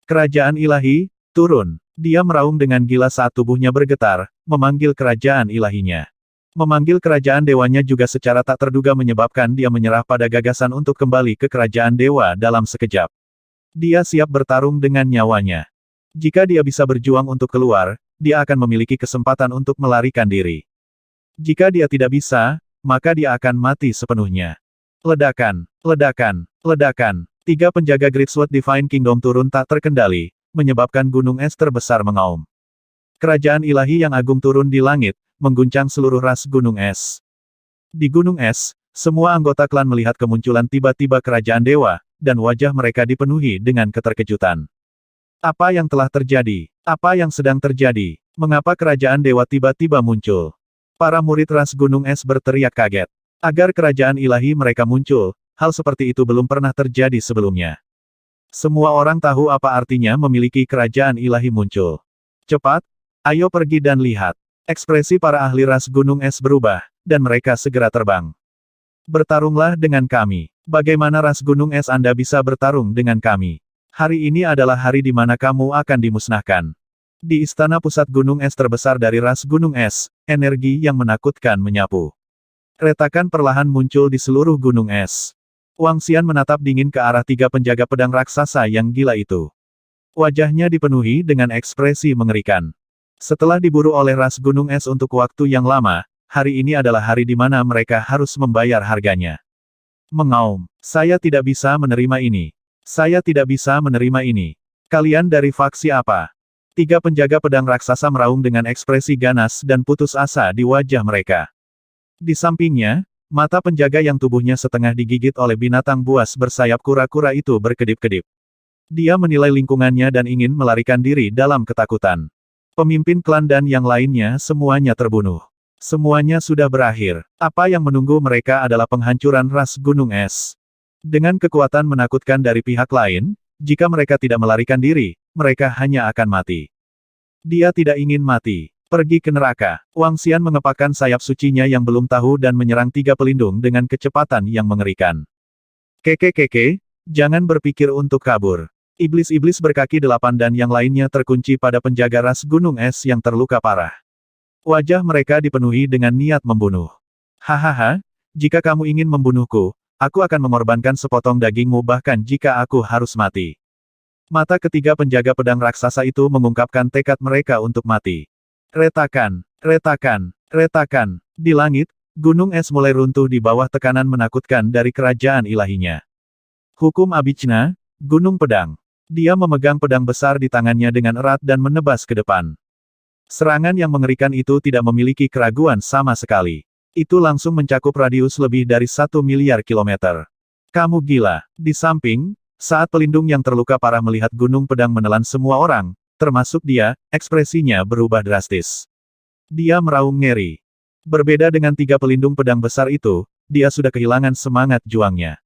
Speaker 1: Kerajaan ilahi, turun. Dia meraung dengan gila saat tubuhnya bergetar, memanggil kerajaan ilahinya. Memanggil kerajaan dewanya juga secara tak terduga menyebabkan dia menyerah pada gagasan untuk kembali ke kerajaan dewa dalam sekejap. Dia siap bertarung dengan nyawanya. Jika dia bisa berjuang untuk keluar, dia akan memiliki kesempatan untuk melarikan diri. Jika dia tidak bisa, maka dia akan mati sepenuhnya. Ledakan. Tiga penjaga Great Sword Divine Kingdom turun tak terkendali, menyebabkan gunung es terbesar mengaum. Kerajaan ilahi yang agung turun di langit, mengguncang seluruh ras gunung es. Di gunung es, semua anggota klan melihat kemunculan tiba-tiba kerajaan dewa, dan wajah mereka dipenuhi dengan keterkejutan. Apa yang telah terjadi? Apa yang sedang terjadi? Mengapa kerajaan dewa tiba-tiba muncul? Para murid ras gunung es berteriak kaget. Agar kerajaan ilahi mereka muncul, hal seperti itu belum pernah terjadi sebelumnya. Semua orang tahu apa artinya memiliki kerajaan ilahi muncul. Cepat, ayo pergi dan lihat. Ekspresi para ahli ras gunung es berubah, dan mereka segera terbang. Bertarunglah dengan kami. Bagaimana ras gunung es Anda bisa bertarung dengan kami? Hari ini adalah hari di mana kamu akan dimusnahkan. Di istana pusat gunung es terbesar dari ras gunung es, energi yang menakutkan menyapu. Retakan perlahan muncul di seluruh gunung es. Wang Xian menatap dingin ke arah tiga penjaga pedang raksasa yang gila itu. Wajahnya dipenuhi dengan ekspresi mengerikan. Setelah diburu oleh ras gunung es untuk waktu yang lama, hari ini adalah hari di mana mereka harus membayar harganya. Mengaum. Saya tidak bisa menerima ini. Saya tidak bisa menerima ini. Kalian dari faksi apa? Tiga penjaga pedang raksasa meraung dengan ekspresi ganas dan putus asa di wajah mereka. Di sampingnya, mata penjaga yang tubuhnya setengah digigit oleh binatang buas bersayap kura-kura itu berkedip-kedip. Dia menilai lingkungannya dan ingin melarikan diri dalam ketakutan. Pemimpin klan dan yang lainnya semuanya terbunuh. Semuanya sudah berakhir. Apa yang menunggu mereka adalah penghancuran ras gunung es. Dengan kekuatan menakutkan dari pihak lain, jika mereka tidak melarikan diri, mereka hanya akan mati. Dia tidak ingin mati. Pergi ke neraka. Wang Xian mengepakkan sayap sucinya yang belum tahu dan menyerang 3 pelindung dengan kecepatan yang mengerikan. Keke, jangan berpikir untuk kabur. Iblis-iblis berkaki 8 dan yang lainnya terkunci pada penjaga ras gunung es yang terluka parah. Wajah mereka dipenuhi dengan niat membunuh. Hahaha, jika kamu ingin membunuhku, aku akan mengorbankan sepotong dagingmu bahkan jika aku harus mati. Mata ketiga penjaga pedang raksasa itu mengungkapkan tekad mereka untuk mati. Retakan, retakan, retakan. Di langit, gunung es mulai runtuh di bawah tekanan menakutkan dari kerajaan ilahinya. Hukum Abhichna, gunung pedang. Dia memegang pedang besar di tangannya dengan erat dan menebas ke depan. Serangan yang mengerikan itu tidak memiliki keraguan sama sekali. Itu langsung mencakup radius lebih dari 1 miliar kilometer. Kamu gila. Di samping, saat pelindung yang terluka parah melihat gunung pedang menelan semua orang, termasuk dia, ekspresinya berubah drastis. Dia meraung ngeri. Berbeda dengan 3 pelindung pedang besar itu, dia sudah kehilangan semangat juangnya.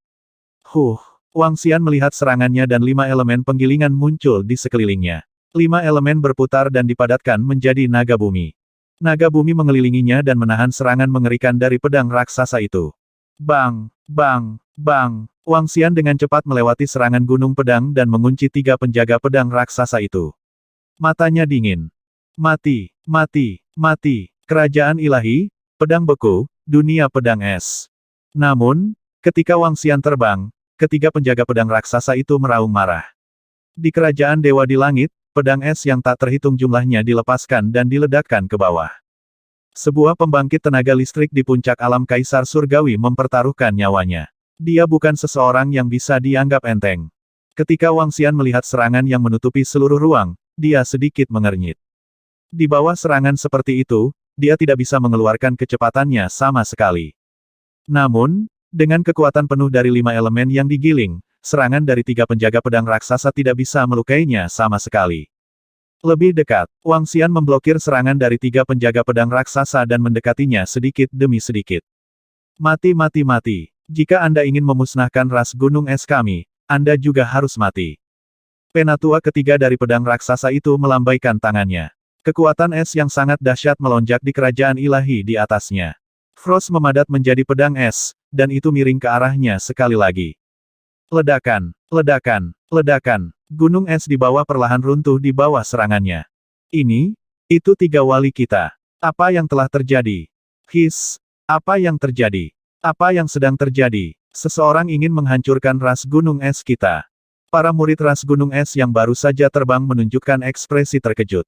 Speaker 1: Wang Xian melihat serangannya dan 5 elemen penggilingan muncul di sekelilingnya. 5 elemen berputar dan dipadatkan menjadi naga bumi. Naga bumi mengelilinginya dan menahan serangan mengerikan dari pedang raksasa itu. Bang, bang, bang. Wang Xian dengan cepat melewati serangan gunung pedang dan mengunci 3 penjaga pedang raksasa itu. Matanya dingin. Mati, mati, mati. Kerajaan ilahi, pedang beku, dunia pedang es. Namun, ketika Wang Xian terbang, ketiga penjaga pedang raksasa itu meraung marah. Di kerajaan dewa di langit, pedang es yang tak terhitung jumlahnya dilepaskan dan diledakkan ke bawah. Sebuah pembangkit tenaga listrik di puncak alam kaisar surgawi mempertaruhkan nyawanya. Dia bukan seseorang yang bisa dianggap enteng. Ketika Wang Xian melihat serangan yang menutupi seluruh ruang, dia sedikit mengernyit. Di bawah serangan seperti itu, dia tidak bisa mengeluarkan kecepatannya sama sekali. Namun, dengan kekuatan penuh dari 5 elemen yang digiling, serangan dari 3 penjaga pedang raksasa tidak bisa melukainya sama sekali. Lebih dekat, Wang Xian memblokir serangan dari 3 penjaga pedang raksasa dan mendekatinya sedikit demi sedikit. Mati. Jika Anda ingin memusnahkan ras gunung es kami, Anda juga harus mati. Penatua ketiga dari pedang raksasa itu melambaikan tangannya. Kekuatan es yang sangat dahsyat melonjak di kerajaan ilahi di atasnya. Frost memadat menjadi pedang es, dan itu miring ke arahnya sekali lagi. Ledakan, ledakan, ledakan. Gunung es di bawah perlahan runtuh di bawah serangannya. Itu 3 wali kita. Apa yang telah terjadi? Apa yang terjadi? Apa yang sedang terjadi? Seseorang ingin menghancurkan ras gunung es kita. Para murid ras gunung es yang baru saja terbang menunjukkan ekspresi terkejut.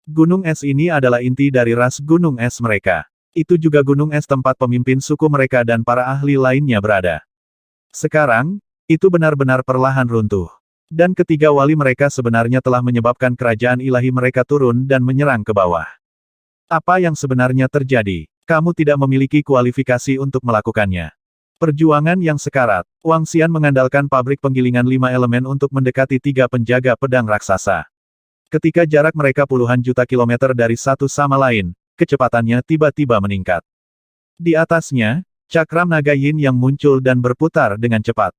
Speaker 1: Gunung es ini adalah inti dari ras gunung es mereka. Itu juga gunung es tempat pemimpin suku mereka dan para ahli lainnya berada. Sekarang, itu benar-benar perlahan runtuh. Dan ketiga wali mereka sebenarnya telah menyebabkan kerajaan ilahi mereka turun dan menyerang ke bawah. Apa yang sebenarnya terjadi? Kamu tidak memiliki kualifikasi untuk melakukannya. Perjuangan yang sekarat. Wang Xian mengandalkan pabrik penggilingan 5 elemen untuk mendekati 3 penjaga pedang raksasa. Ketika jarak mereka puluhan juta kilometer dari satu sama lain, kecepatannya tiba-tiba meningkat. Di atasnya, cakram naga yin yang muncul dan berputar dengan cepat.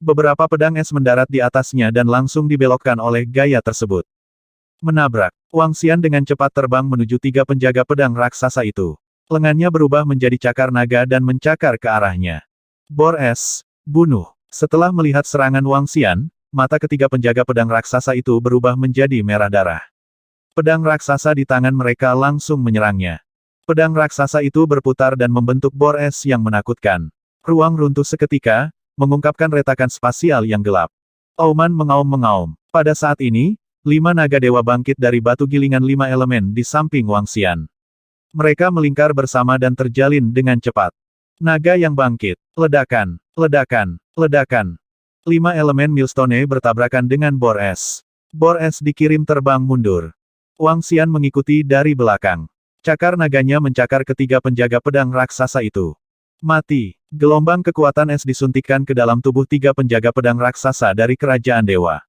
Speaker 1: Beberapa pedang es mendarat di atasnya dan langsung dibelokkan oleh gaya tersebut. Menabrak, Wang Xian dengan cepat terbang menuju 3 penjaga pedang raksasa itu. Lengannya berubah menjadi cakar naga dan mencakar ke arahnya. Bor es, bunuh. Setelah melihat serangan Wang Xian, mata ketiga penjaga pedang raksasa itu berubah menjadi merah darah. Pedang raksasa di tangan mereka langsung menyerangnya. Pedang raksasa itu berputar dan membentuk bor es yang menakutkan. Ruang runtuh seketika, mengungkapkan retakan spasial yang gelap. Auman mengaum-mengaum. Pada saat ini, 5 naga dewa bangkit dari batu gilingan 5 elemen di samping Wang Xian. Mereka melingkar bersama dan terjalin dengan cepat. Naga yang bangkit. Ledakan, ledakan, ledakan. 5 elemen Millstone bertabrakan dengan bor es. Bor es dikirim terbang mundur. Wang Xian mengikuti dari belakang. Cakar naganya mencakar ketiga penjaga pedang raksasa itu. Mati. Gelombang kekuatan es disuntikkan ke dalam tubuh 3 penjaga pedang raksasa dari kerajaan dewa.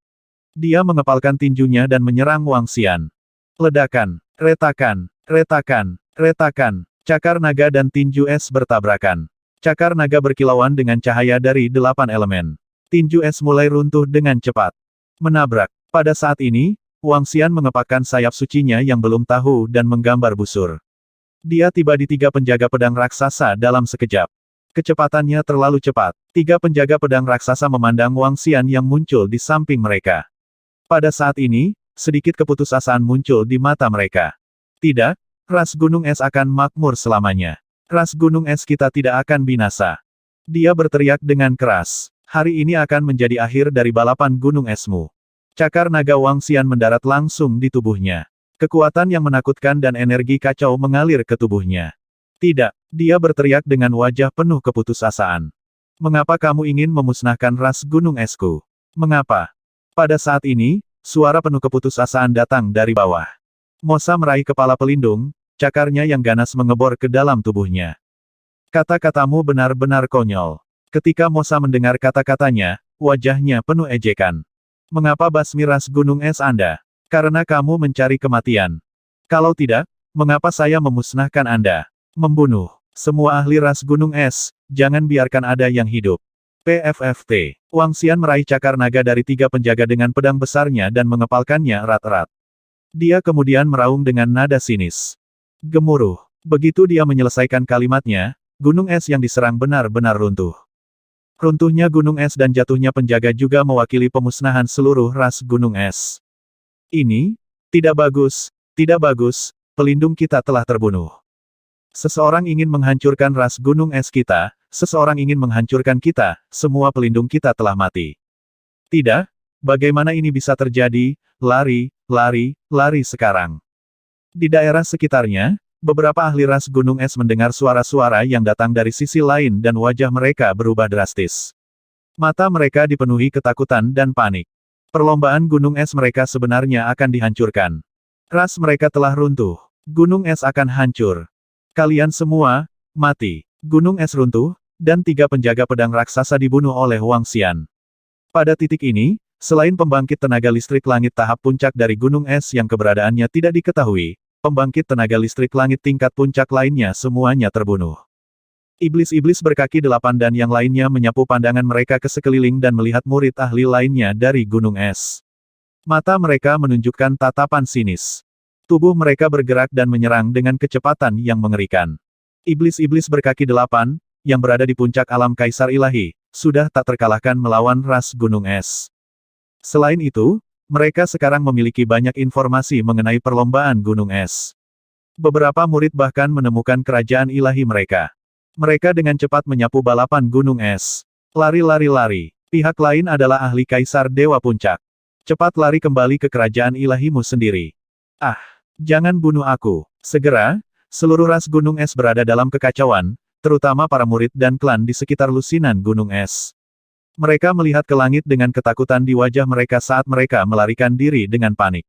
Speaker 1: Dia mengepalkan tinjunya dan menyerang Wang Xian. Ledakan, retakan, retakan, retakan. Cakar naga dan tinju es bertabrakan. Cakar naga berkilauan dengan cahaya dari 8 elemen. Tinju es mulai runtuh dengan cepat. Menabrak. Pada saat ini, Wang Xian mengepakkan sayap sucinya yang belum tahu dan menggambar busur. Dia tiba di 3 penjaga pedang raksasa dalam sekejap. Kecepatannya terlalu cepat. 3 penjaga pedang raksasa memandang Wang Xian yang muncul di samping mereka. Pada saat ini, sedikit keputusasaan muncul di mata mereka. Tidak, ras gunung es akan makmur selamanya. Ras gunung es kita tidak akan binasa. Dia berteriak dengan keras. Hari ini akan menjadi akhir dari balapan gunung esmu. Cakar naga Wang Xian mendarat langsung di tubuhnya. Kekuatan yang menakutkan dan energi kacau mengalir ke tubuhnya. Tidak, dia berteriak dengan wajah penuh keputusasaan. Mengapa kamu ingin memusnahkan ras gunung esku? Mengapa? Pada saat ini, suara penuh keputusasaan datang dari bawah. Mosa meraih kepala pelindung, cakarnya yang ganas mengebor ke dalam tubuhnya. Kata-katamu benar-benar konyol. Ketika Mosa mendengar kata-katanya, wajahnya penuh ejekan. Mengapa basmi ras gunung es Anda? Karena kamu mencari kematian. Kalau tidak, mengapa saya memusnahkan Anda? Membunuh semua ahli ras gunung es, jangan biarkan ada yang hidup. PFFT. Wang Xian meraih cakar naga dari 3 penjaga dengan pedang besarnya dan mengepalkannya erat-erat. Dia kemudian meraung dengan nada sinis. Gemuruh. Begitu dia menyelesaikan kalimatnya, gunung es yang diserang benar-benar runtuh. Runtuhnya gunung es dan jatuhnya penjaga juga mewakili pemusnahan seluruh ras gunung es. Ini, tidak bagus, pelindung kita telah terbunuh. Seseorang ingin menghancurkan ras gunung es kita, seseorang ingin menghancurkan kita, semua pelindung kita telah mati. Tidak, bagaimana ini bisa terjadi? Lari sekarang. Di daerah sekitarnya, beberapa ahli ras gunung es mendengar suara-suara yang datang dari sisi lain dan wajah mereka berubah drastis. Mata mereka dipenuhi ketakutan dan panik. Perlombaan gunung es mereka sebenarnya akan dihancurkan. Ras mereka telah runtuh. Gunung es akan hancur. Kalian semua, mati. Gunung es runtuh, dan 3 penjaga pedang raksasa dibunuh oleh Wang Xian. Pada titik ini, selain pembangkit tenaga listrik langit tahap puncak dari gunung es yang keberadaannya tidak diketahui, pembangkit tenaga listrik langit tingkat puncak lainnya semuanya terbunuh. Iblis-iblis berkaki 8 dan yang lainnya menyapu pandangan mereka ke sekeliling dan melihat murid ahli lainnya dari gunung es. Mata mereka menunjukkan tatapan sinis. Tubuh mereka bergerak dan menyerang dengan kecepatan yang mengerikan. Iblis-iblis berkaki 8, yang berada di puncak alam kaisar ilahi, sudah tak terkalahkan melawan ras gunung es. Selain itu, mereka sekarang memiliki banyak informasi mengenai perlombaan gunung es. Beberapa murid bahkan menemukan kerajaan ilahi mereka. Mereka dengan cepat menyapu balapan gunung es. Lari. Pihak lain adalah ahli kaisar dewa puncak. Cepat lari kembali ke kerajaan ilahimu sendiri. Ah, jangan bunuh aku. Segera, seluruh ras gunung es berada dalam kekacauan, terutama para murid dan klan di sekitar lusinan gunung es. Mereka melihat ke langit dengan ketakutan di wajah mereka saat mereka melarikan diri dengan panik.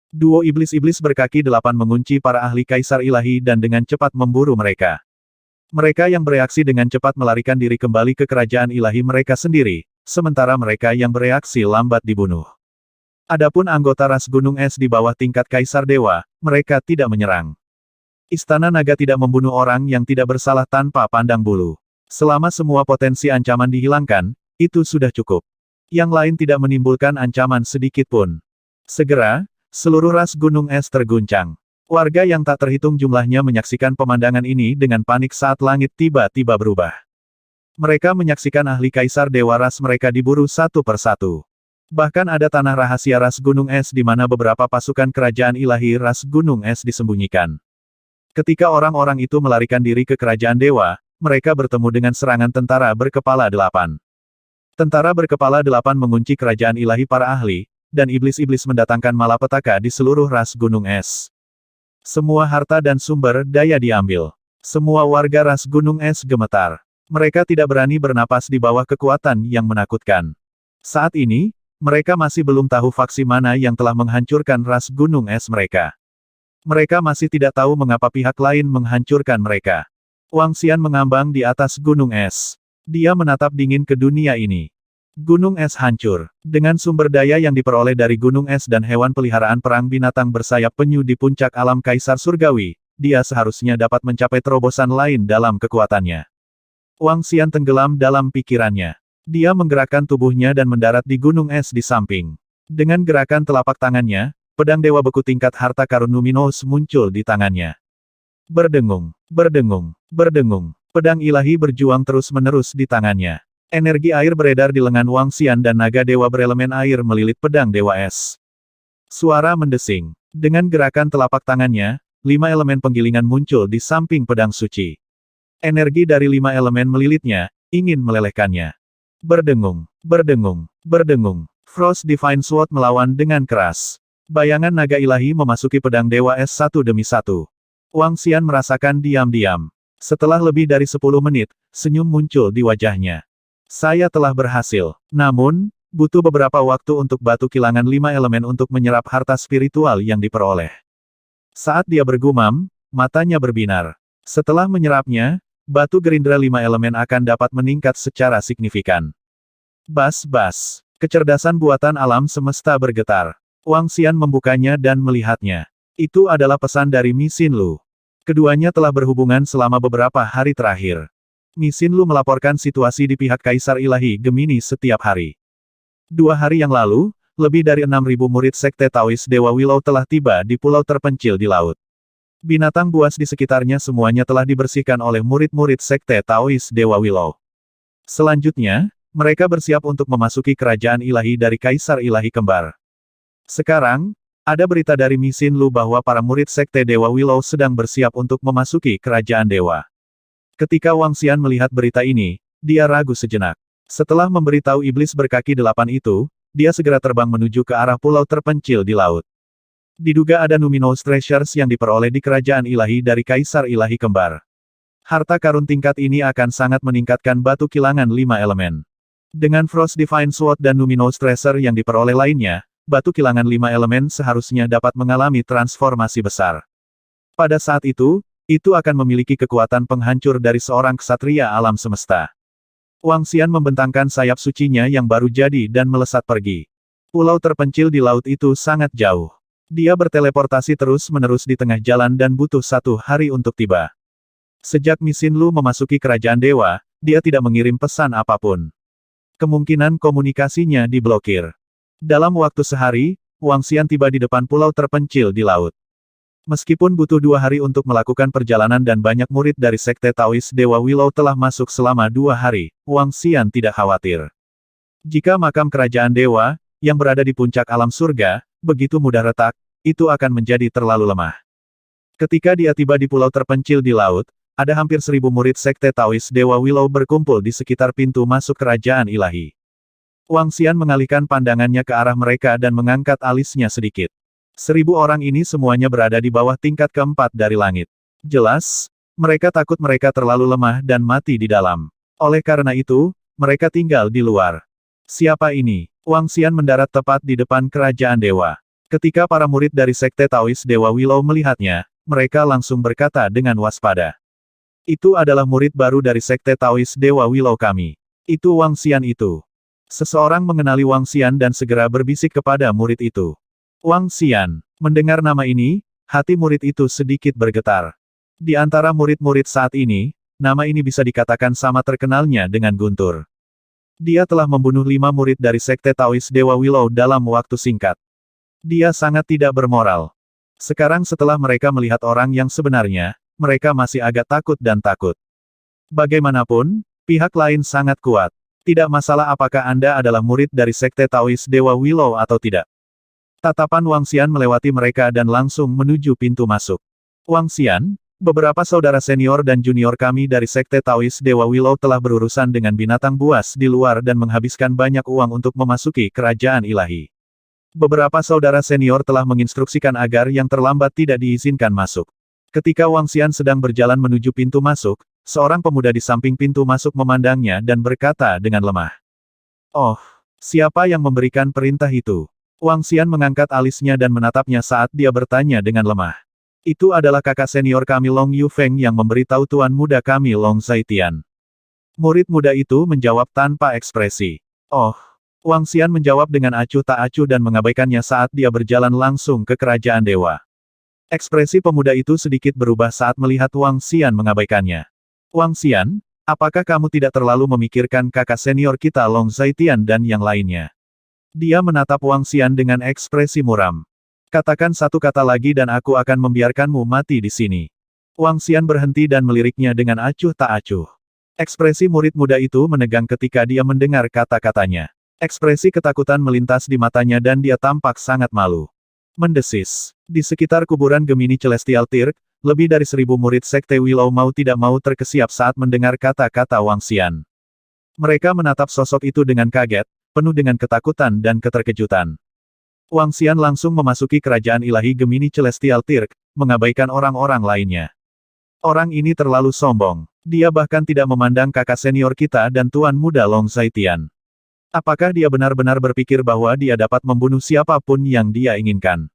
Speaker 1: Duo iblis-iblis berkaki 8 mengunci para ahli kaisar ilahi dan dengan cepat memburu mereka. Mereka yang bereaksi dengan cepat melarikan diri kembali ke kerajaan ilahi mereka sendiri, sementara mereka yang bereaksi lambat dibunuh. Adapun anggota ras gunung es di bawah tingkat kaisar dewa, mereka tidak menyerang. Istana naga tidak membunuh orang yang tidak bersalah tanpa pandang bulu. Selama semua potensi ancaman dihilangkan, itu sudah cukup. Yang lain tidak menimbulkan ancaman sedikit pun. Segera, seluruh ras gunung es terguncang. Warga yang tak terhitung jumlahnya menyaksikan pemandangan ini dengan panik saat langit tiba-tiba berubah. Mereka menyaksikan ahli kaisar dewa ras mereka diburu satu persatu. Bahkan ada tanah rahasia ras gunung es di mana beberapa pasukan kerajaan ilahi ras gunung es disembunyikan. Ketika orang-orang itu melarikan diri ke kerajaan dewa, mereka bertemu dengan serangan tentara berkepala 8. Tentara berkepala 8 mengunci kerajaan ilahi para ahli, dan iblis-iblis mendatangkan malapetaka di seluruh ras gunung es. Semua harta dan sumber daya diambil. Semua warga ras gunung es gemetar. Mereka tidak berani bernapas di bawah kekuatan yang menakutkan. Saat ini, mereka masih belum tahu faksi mana yang telah menghancurkan ras gunung es mereka. Mereka masih tidak tahu mengapa pihak lain menghancurkan mereka. Wang Xian mengambang di atas gunung es. Dia menatap dingin ke dunia ini. Gunung es hancur. Dengan sumber daya yang diperoleh dari gunung es dan hewan peliharaan perang binatang bersayap penyu di puncak alam kaisar surgawi, dia seharusnya dapat mencapai terobosan lain dalam kekuatannya. Wang Xian tenggelam dalam pikirannya. Dia menggerakkan tubuhnya dan mendarat di gunung es di samping. Dengan gerakan telapak tangannya, pedang dewa beku tingkat harta karun luminous muncul di tangannya. Berdengung, berdengung, berdengung. Pedang ilahi berjuang terus-menerus di tangannya. Energi air beredar di lengan Wang Xian dan naga dewa berelemen air melilit pedang dewa es. Suara mendesing. Dengan gerakan telapak tangannya, 5 elemen penggilingan muncul di samping pedang suci. Energi dari 5 elemen melilitnya, ingin melelehkannya. Berdengung, berdengung, berdengung. Frost Divine Sword melawan dengan keras. Bayangan naga ilahi memasuki pedang dewa es satu demi satu. Wang Xian merasakan diam-diam. Setelah lebih dari 10 menit, senyum muncul di wajahnya. Saya telah berhasil. Namun, butuh beberapa waktu untuk batu kilangan 5 elemen untuk menyerap harta spiritual yang diperoleh. Saat dia bergumam, matanya berbinar. Setelah menyerapnya, batu gerindra 5 elemen akan dapat meningkat secara signifikan. Bas-bas. Kecerdasan buatan alam semesta bergetar. Wang Xian membukanya dan melihatnya. Itu adalah pesan dari Mi Xin Lu. Keduanya telah berhubungan selama beberapa hari terakhir. Mi Xin Lu melaporkan situasi di pihak Kaisar Ilahi Gemini setiap hari. 2 hari yang lalu, lebih dari 6.000 murid Sekte Taois Dewa Willow telah tiba di pulau terpencil di laut. Binatang buas di sekitarnya semuanya telah dibersihkan oleh murid-murid Sekte Taois Dewa Willow. Selanjutnya, mereka bersiap untuk memasuki kerajaan ilahi dari Kaisar Ilahi Kembar. Sekarang, ada berita dari Mi Xin Lu bahwa para murid Sekte Dewa Willow sedang bersiap untuk memasuki kerajaan dewa. Ketika Wang Xian melihat berita ini, dia ragu sejenak. Setelah memberitahu iblis berkaki 8 itu, dia segera terbang menuju ke arah pulau terpencil di laut. Diduga ada Numinous Treasures yang diperoleh di kerajaan ilahi dari Kaisar Ilahi Kembar. Harta karun tingkat ini akan sangat meningkatkan batu kilangan 5 elemen. Dengan Frost Divine Sword dan Numinous Treasure yang diperoleh lainnya, batu kilangan 5 elemen seharusnya dapat mengalami transformasi besar. Pada saat itu akan memiliki kekuatan penghancur dari seorang ksatria alam semesta. Wang Xian membentangkan sayap sucinya yang baru jadi dan melesat pergi. Pulau terpencil di laut itu sangat jauh. Dia berteleportasi terus-menerus di tengah jalan dan butuh 1 hari untuk tiba. Sejak Mi Xin Lu memasuki kerajaan dewa, dia tidak mengirim pesan apapun. Kemungkinan komunikasinya diblokir. Dalam waktu sehari, Wang Xian tiba di depan pulau terpencil di laut. Meskipun butuh 2 hari untuk melakukan perjalanan dan banyak murid dari Sekte Taois Dewa Willow telah masuk selama 2 hari, Wang Xian tidak khawatir. Jika makam kerajaan dewa, yang berada di puncak alam surga, begitu mudah retak, itu akan menjadi terlalu lemah. Ketika dia tiba di pulau terpencil di laut, ada hampir 1.000 murid Sekte Taois Dewa Willow berkumpul di sekitar pintu masuk kerajaan ilahi. Wang Xian mengalihkan pandangannya ke arah mereka dan mengangkat alisnya sedikit. 1.000 orang ini semuanya berada di bawah tingkat keempat dari langit. Jelas, mereka takut mereka terlalu lemah dan mati di dalam. Oleh karena itu, mereka tinggal di luar. Siapa ini? Wang Xian mendarat tepat di depan kerajaan dewa. Ketika para murid dari Sekte Taois Dewa Willow melihatnya, mereka langsung berkata dengan waspada. Itu adalah murid baru dari Sekte Taois Dewa Willow kami. Itu Wang Xian itu. Seseorang mengenali Wang Xian dan segera berbisik kepada murid itu. Wang Xian. Mendengar nama ini, hati murid itu sedikit bergetar. Di antara murid-murid saat ini, nama ini bisa dikatakan sama terkenalnya dengan Guntur. Dia telah membunuh 5 murid dari Sekte Taois Dewa Willow dalam waktu singkat. Dia sangat tidak bermoral. Sekarang setelah mereka melihat orang yang sebenarnya, mereka masih agak takut dan takut. Bagaimanapun, pihak lain sangat kuat. Tidak masalah apakah Anda adalah murid dari Sekte Taois Dewa Willow atau tidak. Tatapan Wang Xian melewati mereka dan langsung menuju pintu masuk. Wang Xian, beberapa saudara senior dan junior kami dari Sekte Taois Dewa Willow telah berurusan dengan binatang buas di luar dan menghabiskan banyak uang untuk memasuki kerajaan ilahi. Beberapa saudara senior telah menginstruksikan agar yang terlambat tidak diizinkan masuk. Ketika Wang Xian sedang berjalan menuju pintu masuk, seorang pemuda di samping pintu masuk memandangnya dan berkata dengan lemah. Oh, siapa yang memberikan perintah itu? Wang Xian mengangkat alisnya dan menatapnya saat dia bertanya dengan lemah. Itu adalah kakak senior kami Long Yufeng yang memberitahu tuan muda kami Long Zaitian. Murid muda itu menjawab tanpa ekspresi. Oh, Wang Xian menjawab dengan acuh tak acuh dan mengabaikannya saat dia berjalan langsung ke kerajaan dewa. Ekspresi pemuda itu sedikit berubah saat melihat Wang Xian mengabaikannya. Wang Xian, apakah kamu tidak terlalu memikirkan kakak senior kita Long Zaitian dan yang lainnya? Dia menatap Wang Xian dengan ekspresi muram. Katakan satu kata lagi dan aku akan membiarkanmu mati di sini. Wang Xian berhenti dan meliriknya dengan acuh tak acuh. Ekspresi murid muda itu menegang ketika dia mendengar kata-katanya. Ekspresi ketakutan melintas di matanya dan dia tampak sangat malu. Mendesis. Di sekitar kuburan Gemini Celestial Tirk, lebih dari 1000 murid Sekte Willow mau tidak mau terkesiap saat mendengar kata-kata Wang Xian. Mereka menatap sosok itu dengan kaget, penuh dengan ketakutan dan keterkejutan. Wang Xian langsung memasuki kerajaan ilahi Gemini Celestial Tirk, mengabaikan orang-orang lainnya. Orang ini terlalu sombong. Dia bahkan tidak memandang kakak senior kita dan tuan muda Long Zaitian. Apakah dia benar-benar berpikir bahwa dia dapat membunuh siapapun yang dia inginkan?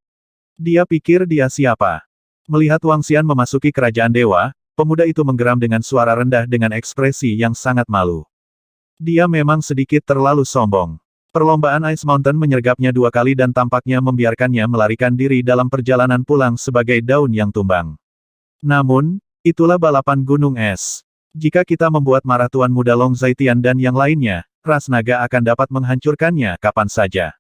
Speaker 1: Dia pikir dia siapa? Melihat Wang Xian memasuki kerajaan dewa, pemuda itu menggeram dengan suara rendah dengan ekspresi yang sangat malu. Dia memang sedikit terlalu sombong. Perlombaan Ice Mountain menyergapnya 2 kali dan tampaknya membiarkannya melarikan diri dalam perjalanan pulang sebagai daun yang tumbang. Namun, itulah balapan gunung es. Jika kita membuat marah tuan muda Long Zaitian dan yang lainnya, ras naga akan dapat menghancurkannya kapan saja.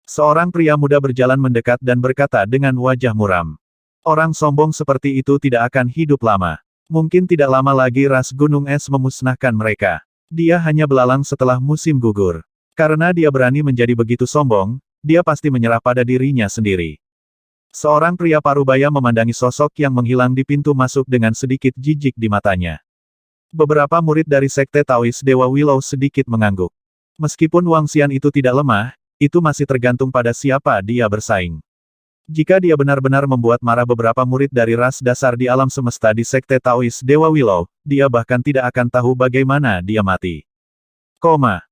Speaker 1: Seorang pria muda berjalan mendekat dan berkata dengan wajah muram. Orang sombong seperti itu tidak akan hidup lama. Mungkin tidak lama lagi ras gunung es memusnahkan mereka. Dia hanya belalang setelah musim gugur. Karena dia berani menjadi begitu sombong, dia pasti menyerah pada dirinya sendiri. Seorang pria parubaya memandangi sosok yang menghilang di pintu masuk dengan sedikit jijik di matanya. Beberapa murid dari Sekte Taois Dewa Willow sedikit mengangguk. Meskipun Wang Xian itu tidak lemah, itu masih tergantung pada siapa dia bersaing. Jika dia benar-benar membuat marah beberapa murid dari ras dasar di alam semesta di Sekte Taois Dewa Willow, dia bahkan tidak akan tahu bagaimana dia mati.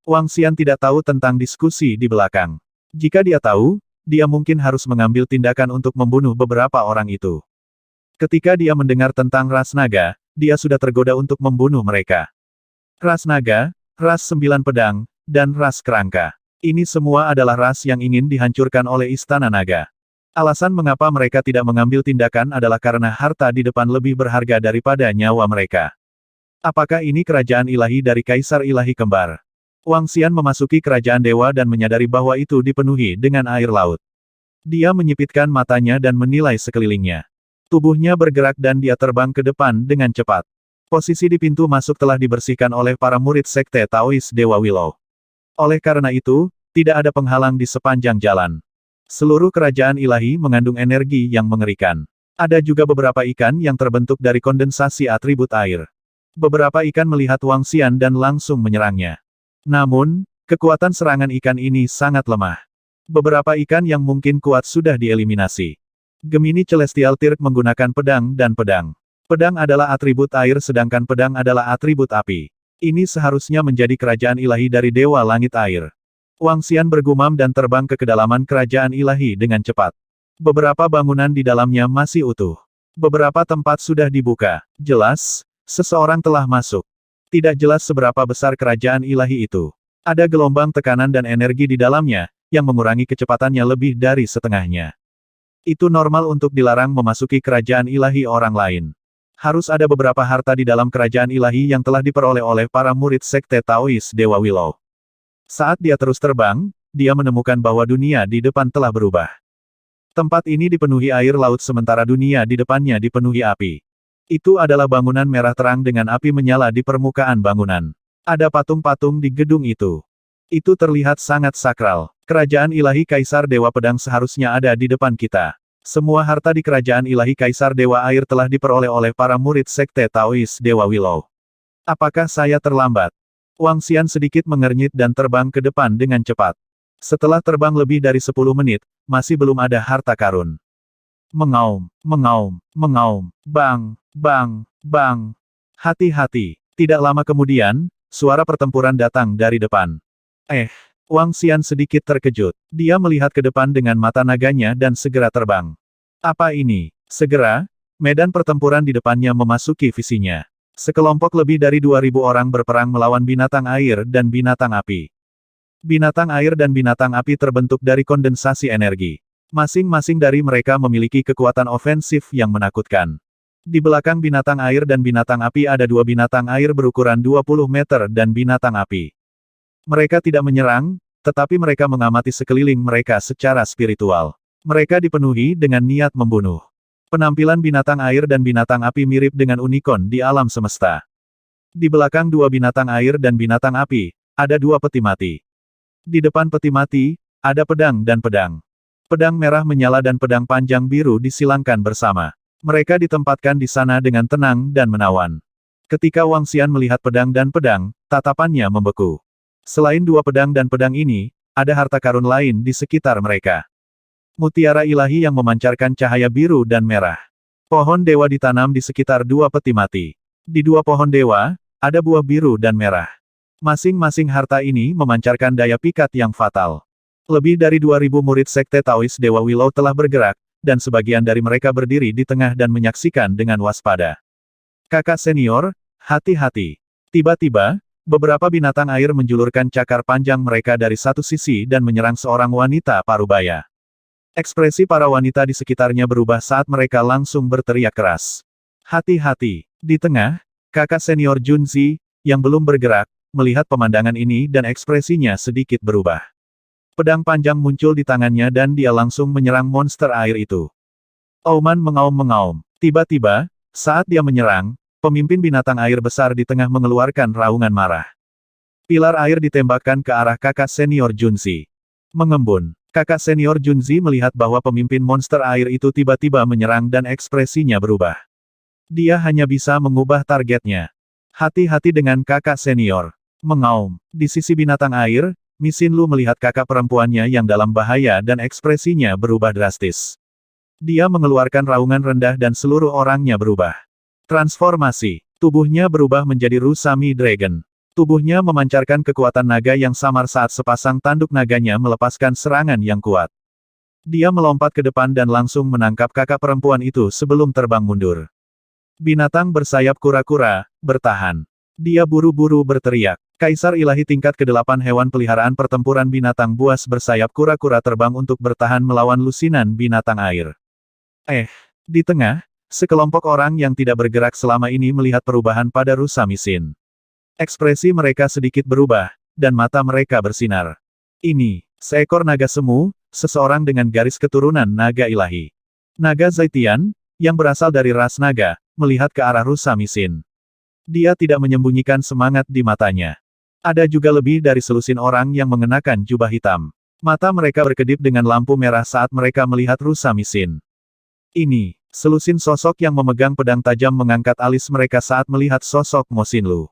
Speaker 1: Wang Xian tidak tahu tentang diskusi di belakang. Jika dia tahu, dia mungkin harus mengambil tindakan untuk membunuh beberapa orang itu. Ketika dia mendengar tentang ras naga, dia sudah tergoda untuk membunuh mereka. Ras naga, ras 9 pedang, dan ras kerangka. Ini semua adalah ras yang ingin dihancurkan oleh Istana Naga. Alasan mengapa mereka tidak mengambil tindakan adalah karena harta di depan lebih berharga daripada nyawa mereka. Apakah ini kerajaan ilahi dari Kaisar Ilahi Kembar? Wang Xian memasuki kerajaan dewa dan menyadari bahwa itu dipenuhi dengan air laut. Dia menyipitkan matanya dan menilai sekelilingnya. Tubuhnya bergerak dan dia terbang ke depan dengan cepat. Posisi di pintu masuk telah dibersihkan oleh para murid Sekte Taois Dewa Willow. Oleh karena itu, tidak ada penghalang di sepanjang jalan. Seluruh kerajaan ilahi mengandung energi yang mengerikan. Ada juga beberapa ikan yang terbentuk dari kondensasi atribut air. Beberapa ikan melihat Wang Xian dan langsung menyerangnya. Namun, kekuatan serangan ikan ini sangat lemah. Beberapa ikan yang mungkin kuat sudah dieliminasi. Gemini Celestial Tirk menggunakan pedang dan pedang. Pedang adalah atribut air sedangkan pedang adalah atribut api. Ini seharusnya menjadi kerajaan ilahi dari Dewa Langit Air. Wang Xian bergumam dan terbang ke kedalaman kerajaan ilahi dengan cepat. Beberapa bangunan di dalamnya masih utuh. Beberapa tempat sudah dibuka. Jelas, seseorang telah masuk. Tidak jelas seberapa besar kerajaan ilahi itu. Ada gelombang tekanan dan energi di dalamnya, yang mengurangi kecepatannya lebih dari setengahnya. Itu normal untuk dilarang memasuki kerajaan ilahi orang lain. Harus ada beberapa harta di dalam kerajaan ilahi yang telah diperoleh oleh para murid Sekte Taois Dewa Willow. Saat dia terus terbang, dia menemukan bahwa dunia di depan telah berubah. Tempat ini dipenuhi air laut sementara dunia di depannya dipenuhi api. Itu adalah bangunan merah terang dengan api menyala di permukaan bangunan. Ada patung-patung di gedung itu. Itu terlihat sangat sakral. Kerajaan ilahi Kaisar Dewa Pedang seharusnya ada di depan kita. Semua harta di kerajaan ilahi Kaisar Dewa Air telah diperoleh oleh para murid Sekte Taois Dewa Willow. Apakah saya terlambat? Wang Xian sedikit mengernyit dan terbang ke depan dengan cepat. Setelah terbang lebih dari 10 menit, masih belum ada harta karun. Mengaum, mengaum, mengaum, bang, bang, bang. Hati-hati. Tidak lama kemudian, suara pertempuran datang dari depan. Wang Xian sedikit terkejut. Dia melihat ke depan dengan mata naganya dan segera terbang. Apa ini? Segera, medan pertempuran di depannya memasuki visinya. Sekelompok lebih dari 2000 orang berperang melawan binatang air dan binatang api. Binatang air dan binatang api terbentuk dari kondensasi energi. Masing-masing dari mereka memiliki kekuatan ofensif yang menakutkan. Di belakang binatang air dan binatang api ada dua binatang air berukuran 20 meter dan binatang api. Mereka tidak menyerang, tetapi mereka mengamati sekeliling mereka secara spiritual. Mereka dipenuhi dengan niat membunuh. Penampilan binatang air dan binatang api mirip dengan unicorn di alam semesta. Di belakang dua binatang air dan binatang api, ada dua peti mati. Di depan peti mati, ada pedang dan pedang. Pedang merah menyala dan pedang panjang biru disilangkan bersama. Mereka ditempatkan di sana dengan tenang dan menawan. Ketika Wang Xian melihat pedang dan pedang, tatapannya membeku. Selain dua pedang dan pedang ini, ada harta karun lain di sekitar mereka. Mutiara ilahi yang memancarkan cahaya biru dan merah. Pohon dewa ditanam di sekitar dua peti mati. Di dua pohon dewa, ada buah biru dan merah. Masing-masing harta ini memancarkan daya pikat yang fatal. Lebih dari 2000 murid Sekte Taois Dewa Willow telah bergerak, dan sebagian dari mereka berdiri di tengah dan menyaksikan dengan waspada. Kakak senior, hati-hati. Tiba-tiba, beberapa binatang air menjulurkan cakar panjang mereka dari satu sisi dan menyerang seorang wanita parubaya. Ekspresi para wanita di sekitarnya berubah saat mereka langsung berteriak keras. Hati-hati. Di tengah, kakak senior Junzi, yang belum bergerak, melihat pemandangan ini dan ekspresinya sedikit berubah. Pedang panjang muncul di tangannya dan dia langsung menyerang monster air itu. Oman mengaum-mengaum. Tiba-tiba, saat dia menyerang, pemimpin binatang air besar di tengah mengeluarkan raungan marah. Pilar air ditembakkan ke arah kakak senior Junzi. Mengembun. Kakak senior Junzi melihat bahwa pemimpin monster air itu tiba-tiba menyerang dan ekspresinya berubah. Dia hanya bisa mengubah targetnya. Hati-hati dengan kakak senior. Mengaum. Di sisi binatang air, Misin Lu melihat kakak perempuannya yang dalam bahaya dan ekspresinya berubah drastis. Dia mengeluarkan raungan rendah dan seluruh orangnya berubah. Transformasi. Tubuhnya berubah menjadi Rusami Dragon. Tubuhnya memancarkan kekuatan naga yang samar saat sepasang tanduk naganya melepaskan serangan yang kuat. Dia melompat ke depan dan langsung menangkap kakak perempuan itu sebelum terbang mundur. Binatang bersayap kura-kura, bertahan. Dia buru-buru berteriak. Kaisar ilahi tingkat ke-8 hewan peliharaan pertempuran binatang buas bersayap kura-kura terbang untuk bertahan melawan lusinan binatang air. Di tengah, sekelompok orang yang tidak bergerak selama ini melihat perubahan pada Rusami Sin. Ekspresi mereka sedikit berubah, dan mata mereka bersinar. Ini, seekor naga semu, seseorang dengan garis keturunan naga ilahi. Naga Zaitian, yang berasal dari ras naga, melihat ke arah Rusami Sin. Dia tidak menyembunyikan semangat di matanya. Ada juga lebih dari selusin orang yang mengenakan jubah hitam. Mata mereka berkedip dengan lampu merah saat mereka melihat Rusami Sin. Ini, selusin sosok yang memegang pedang tajam mengangkat alis mereka saat melihat sosok Mo Xinlu.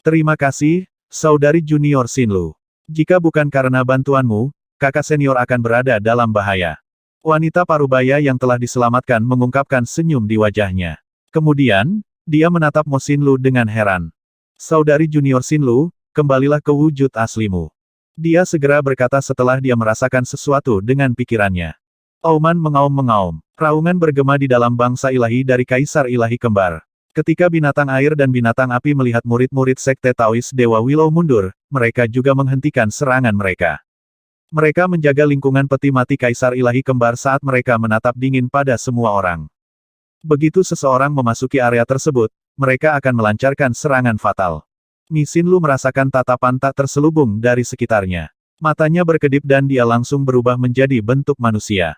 Speaker 1: Terima kasih, saudari junior Xinlu. Jika bukan karena bantuanmu, kakak senior akan berada dalam bahaya. Wanita parubaya yang telah diselamatkan mengungkapkan senyum di wajahnya. Kemudian, dia menatap Mo Xinlu dengan heran. Saudari junior Xinlu, kembalilah ke wujud aslimu. Dia segera berkata setelah dia merasakan sesuatu dengan pikirannya. Oman mengaum-mengaum. Raungan bergema di dalam bangsa ilahi dari Kaisar Ilahi Kembar. Ketika binatang air dan binatang api melihat murid-murid Sekte Taois Dewa Willow mundur, mereka juga menghentikan serangan mereka. Mereka menjaga lingkungan peti mati Kaisar Ilahi Kembar saat mereka menatap dingin pada semua orang. Begitu seseorang memasuki area tersebut, mereka akan melancarkan serangan fatal. Misin Lu merasakan tatapan tak terselubung dari sekitarnya. Matanya berkedip dan dia langsung berubah menjadi bentuk manusia.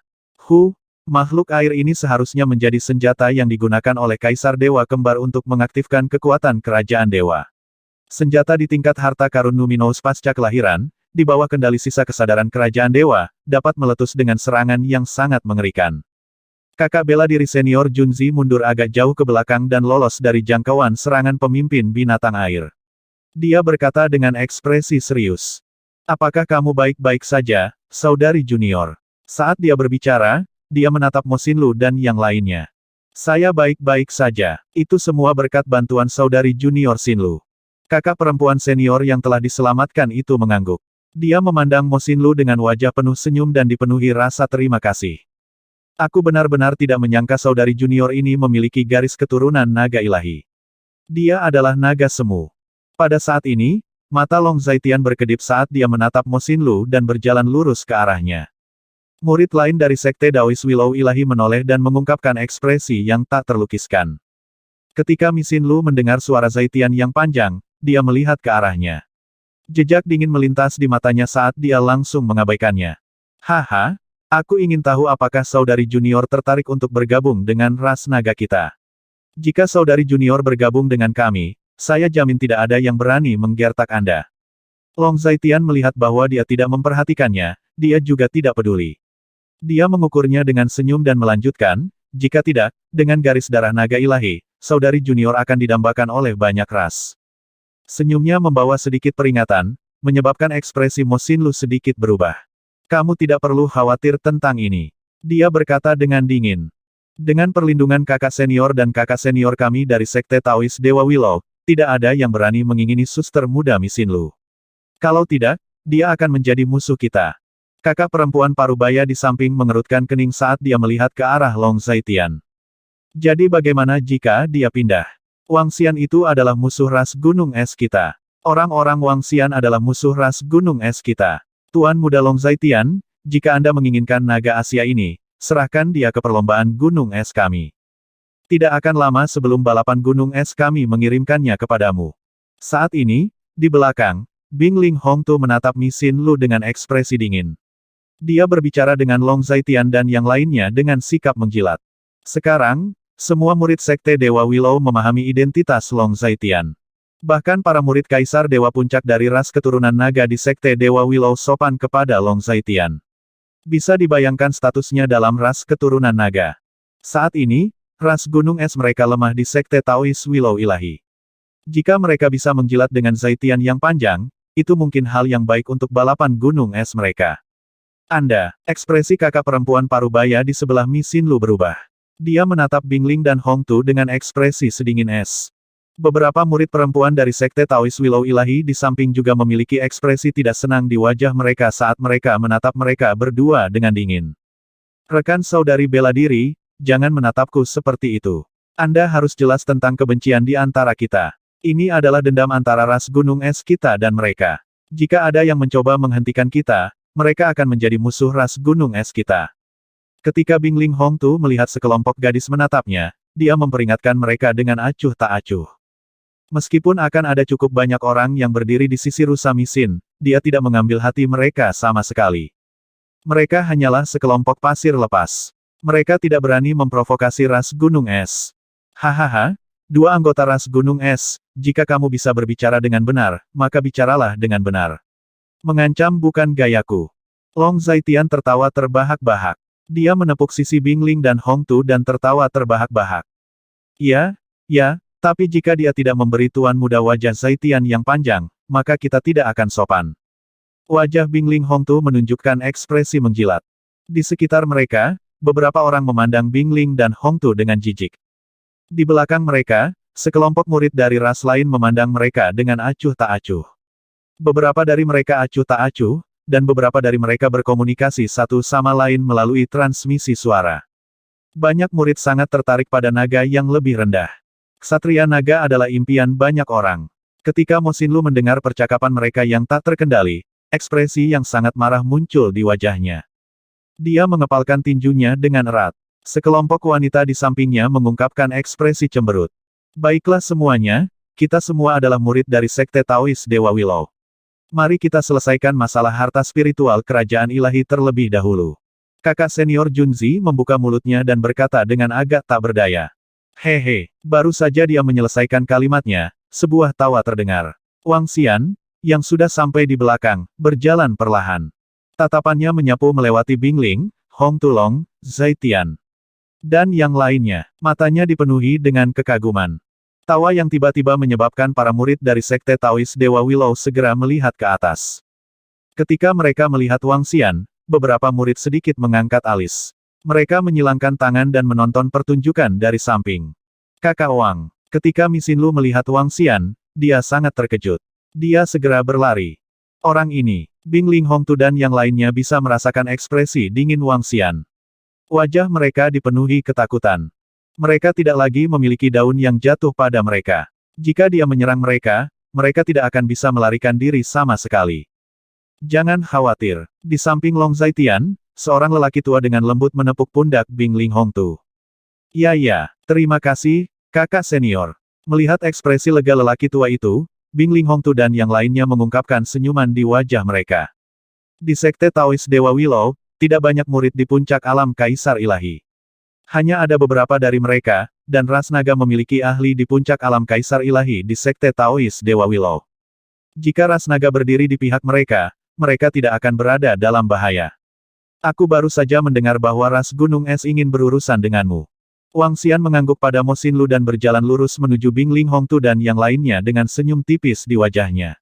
Speaker 1: Makhluk air ini seharusnya menjadi senjata yang digunakan oleh Kaisar Dewa Kembar untuk mengaktifkan kekuatan kerajaan dewa. Senjata di tingkat harta karun Numinous pasca kelahiran, di bawah kendali sisa kesadaran kerajaan dewa, dapat meletus dengan serangan yang sangat mengerikan. Kakak bela diri senior Junzi mundur agak jauh ke belakang dan lolos dari jangkauan serangan pemimpin binatang air. Dia berkata dengan ekspresi serius. Apakah kamu baik-baik saja, saudari junior? Saat dia berbicara, dia menatap Mo Xinlu dan yang lainnya. Saya baik-baik saja, itu semua berkat bantuan saudari junior Xinlu. Kakak perempuan senior yang telah diselamatkan itu mengangguk. Dia memandang Mo Xinlu dengan wajah penuh senyum dan dipenuhi rasa terima kasih. Aku benar-benar tidak menyangka saudari junior ini memiliki garis keturunan naga ilahi. Dia adalah naga semu. Pada saat ini, mata Long Zaitian berkedip saat dia menatap Mo Xinlu dan berjalan lurus ke arahnya. Murid lain dari Sekte Daois Willow Ilahi menoleh dan mengungkapkan ekspresi yang tak terlukiskan. Ketika Misin Lu mendengar suara Zaitian yang panjang, dia melihat ke arahnya. Jejak dingin melintas di matanya saat dia langsung mengabaikannya. Haha, aku ingin tahu apakah saudari junior tertarik untuk bergabung dengan ras naga kita. Jika saudari junior bergabung dengan kami, saya jamin tidak ada yang berani menggertak Anda. Long Zaitian melihat bahwa dia tidak memperhatikannya, dia juga tidak peduli. Dia mengukurnya dengan senyum dan melanjutkan, jika tidak, dengan garis darah naga ilahi, saudari junior akan didambakan oleh banyak ras. Senyumnya membawa sedikit peringatan, menyebabkan ekspresi Mo Xinlu sedikit berubah. Kamu tidak perlu khawatir tentang ini. Dia berkata dengan dingin. Dengan perlindungan kakak senior dan kakak senior kami dari Sekte Taois Dewa Willow, tidak ada yang berani mengingini suster muda Misinlu. Kalau tidak, dia akan menjadi musuh kita. Kakak perempuan Parubaya di samping mengerutkan kening saat dia melihat ke arah Long Zaitian. Jadi bagaimana jika dia pindah? Wangxian itu adalah musuh ras gunung es kita. Orang-orang Wangxian adalah musuh ras gunung es kita. Tuan muda Long Zaitian, jika Anda menginginkan naga Asia ini, serahkan dia ke perlombaan gunung es kami. Tidak akan lama sebelum balapan gunung es kami mengirimkannya kepadamu. Saat ini, di belakang, Bingling Hongtu menatap Misin Lu dengan ekspresi dingin. Dia berbicara dengan Long Zaitian dan yang lainnya dengan sikap menjilat. Sekarang, semua murid Sekte Dewa Willow memahami identitas Long Zaitian. Bahkan para murid Kaisar Dewa Puncak dari ras keturunan naga di Sekte Dewa Willow sopan kepada Long Zaitian. Bisa dibayangkan statusnya dalam ras keturunan naga. Saat ini, ras gunung es mereka lemah di Sekte Taois Willow Ilahi. Jika mereka bisa menjilat dengan Zaitian yang panjang, itu mungkin hal yang baik untuk balapan gunung es mereka. Anda, ekspresi kakak perempuan Parubaya di sebelah Misin Lu berubah. Dia menatap Bingling dan Hongtu dengan ekspresi sedingin es. Beberapa murid perempuan dari Sekte Taois Willow Ilahi di samping juga memiliki ekspresi tidak senang di wajah mereka saat mereka menatap mereka berdua dengan dingin. Rekan saudari bela diri, jangan menatapku seperti itu. Anda harus jelas tentang kebencian di antara kita. Ini adalah dendam antara ras gunung es kita dan mereka. Jika ada yang mencoba menghentikan kita, mereka akan menjadi musuh ras gunung es kita. Ketika Bingling Hongtu melihat sekelompok gadis menatapnya, dia memperingatkan mereka dengan acuh tak acuh. Meskipun akan ada cukup banyak orang yang berdiri di sisi rusa Misin, dia tidak mengambil hati mereka sama sekali. Mereka hanyalah sekelompok pasir lepas. Mereka tidak berani memprovokasi ras gunung es. Hahaha, dua anggota ras gunung es, jika kamu bisa berbicara dengan benar, maka bicaralah dengan benar. Mengancam bukan gayaku. Long Zaitian tertawa terbahak-bahak. Dia menepuk sisi Bingling dan Hongtu dan tertawa terbahak-bahak. Ya, tapi jika dia tidak memberi tuan muda wajah Zaitian yang panjang, maka kita tidak akan sopan. Wajah Bingling Hongtu menunjukkan ekspresi menjilat. Di sekitar mereka, beberapa orang memandang Bingling dan Hongtu dengan jijik. Di belakang mereka, sekelompok murid dari ras lain memandang mereka dengan acuh tak acuh. Beberapa dari mereka acuh tak acuh, dan beberapa dari mereka berkomunikasi satu sama lain melalui transmisi suara. Banyak murid sangat tertarik pada naga yang lebih rendah. Ksatria naga adalah impian banyak orang. Ketika Mo Xinlu mendengar percakapan mereka yang tak terkendali, ekspresi yang sangat marah muncul di wajahnya. Dia mengepalkan tinjunya dengan erat. Sekelompok wanita di sampingnya mengungkapkan ekspresi cemberut. Baiklah semuanya, kita semua adalah murid dari Sekte Taois Dewa Willow. Mari kita selesaikan masalah harta spiritual kerajaan ilahi terlebih dahulu. Kakak senior Junzi membuka mulutnya dan berkata dengan agak tak berdaya. Hehe, baru saja dia menyelesaikan kalimatnya, sebuah tawa terdengar. Wangxian, yang sudah sampai di belakang, berjalan perlahan. Tatapannya menyapu melewati Bingling, Hongtu Long, Zaitian, dan yang lainnya. Matanya dipenuhi dengan kekaguman. Tawa yang tiba-tiba menyebabkan para murid dari Sekte Taois Dewa Willow segera melihat ke atas. Ketika mereka melihat Wangxian, beberapa murid sedikit mengangkat alis. Mereka menyilangkan tangan dan menonton pertunjukan dari samping. Kakak Wang. Ketika Misinlu melihat Wangxian, dia sangat terkejut. Dia segera berlari. Orang ini, Bingling Hongtu dan yang lainnya bisa merasakan ekspresi dingin Wangxian. Wajah mereka dipenuhi ketakutan. Mereka tidak lagi memiliki daun yang jatuh pada mereka. Jika dia menyerang mereka, mereka tidak akan bisa melarikan diri sama sekali. Jangan khawatir. Di samping Long Zaitian, seorang lelaki tua dengan lembut menepuk pundak Bing Ling Hongtu. Ya, terima kasih, kakak senior. Melihat ekspresi lega lelaki tua itu, Bing Ling Hongtu dan yang lainnya mengungkapkan senyuman di wajah mereka. Di Sekte Taois Dewa Willow, tidak banyak murid di puncak alam Kaisar Ilahi. Hanya ada beberapa dari mereka, dan ras naga memiliki ahli di puncak alam Kaisar Ilahi di Sekte Taois Dewa Willow. Jika ras naga berdiri di pihak mereka, mereka tidak akan berada dalam bahaya. Aku baru saja mendengar bahwa ras Gunung Es ingin berurusan denganmu. Wang Xian mengangguk pada Mo Xinlu dan berjalan lurus menuju Bing Ling Hongtu dan yang lainnya dengan senyum tipis di wajahnya.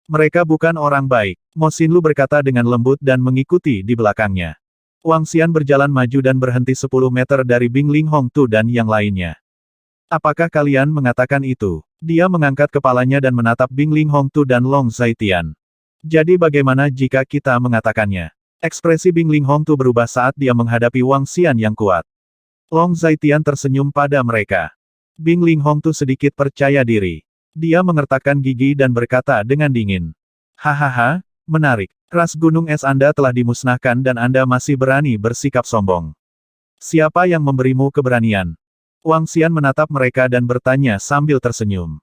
Speaker 1: Mereka bukan orang baik, Mo Xinlu berkata dengan lembut dan mengikuti di belakangnya. Wang Xian berjalan maju dan berhenti 10 meter dari Bing Ling Hongtu dan yang lainnya. Apakah kalian mengatakan itu? Dia mengangkat kepalanya dan menatap Bing Ling Hongtu dan Long Zaitian. Jadi bagaimana jika kita mengatakannya? Ekspresi Bing Ling Hongtu berubah saat dia menghadapi Wang Xian yang kuat. Long Zaitian tersenyum pada mereka. Bing Ling Hongtu sedikit percaya diri. Dia mengertakkan gigi dan berkata dengan dingin. Hahaha, menarik. Ras Gunung Es Anda telah dimusnahkan dan Anda masih berani bersikap sombong. Siapa yang memberimu keberanian? Wang Xian menatap mereka dan bertanya sambil tersenyum.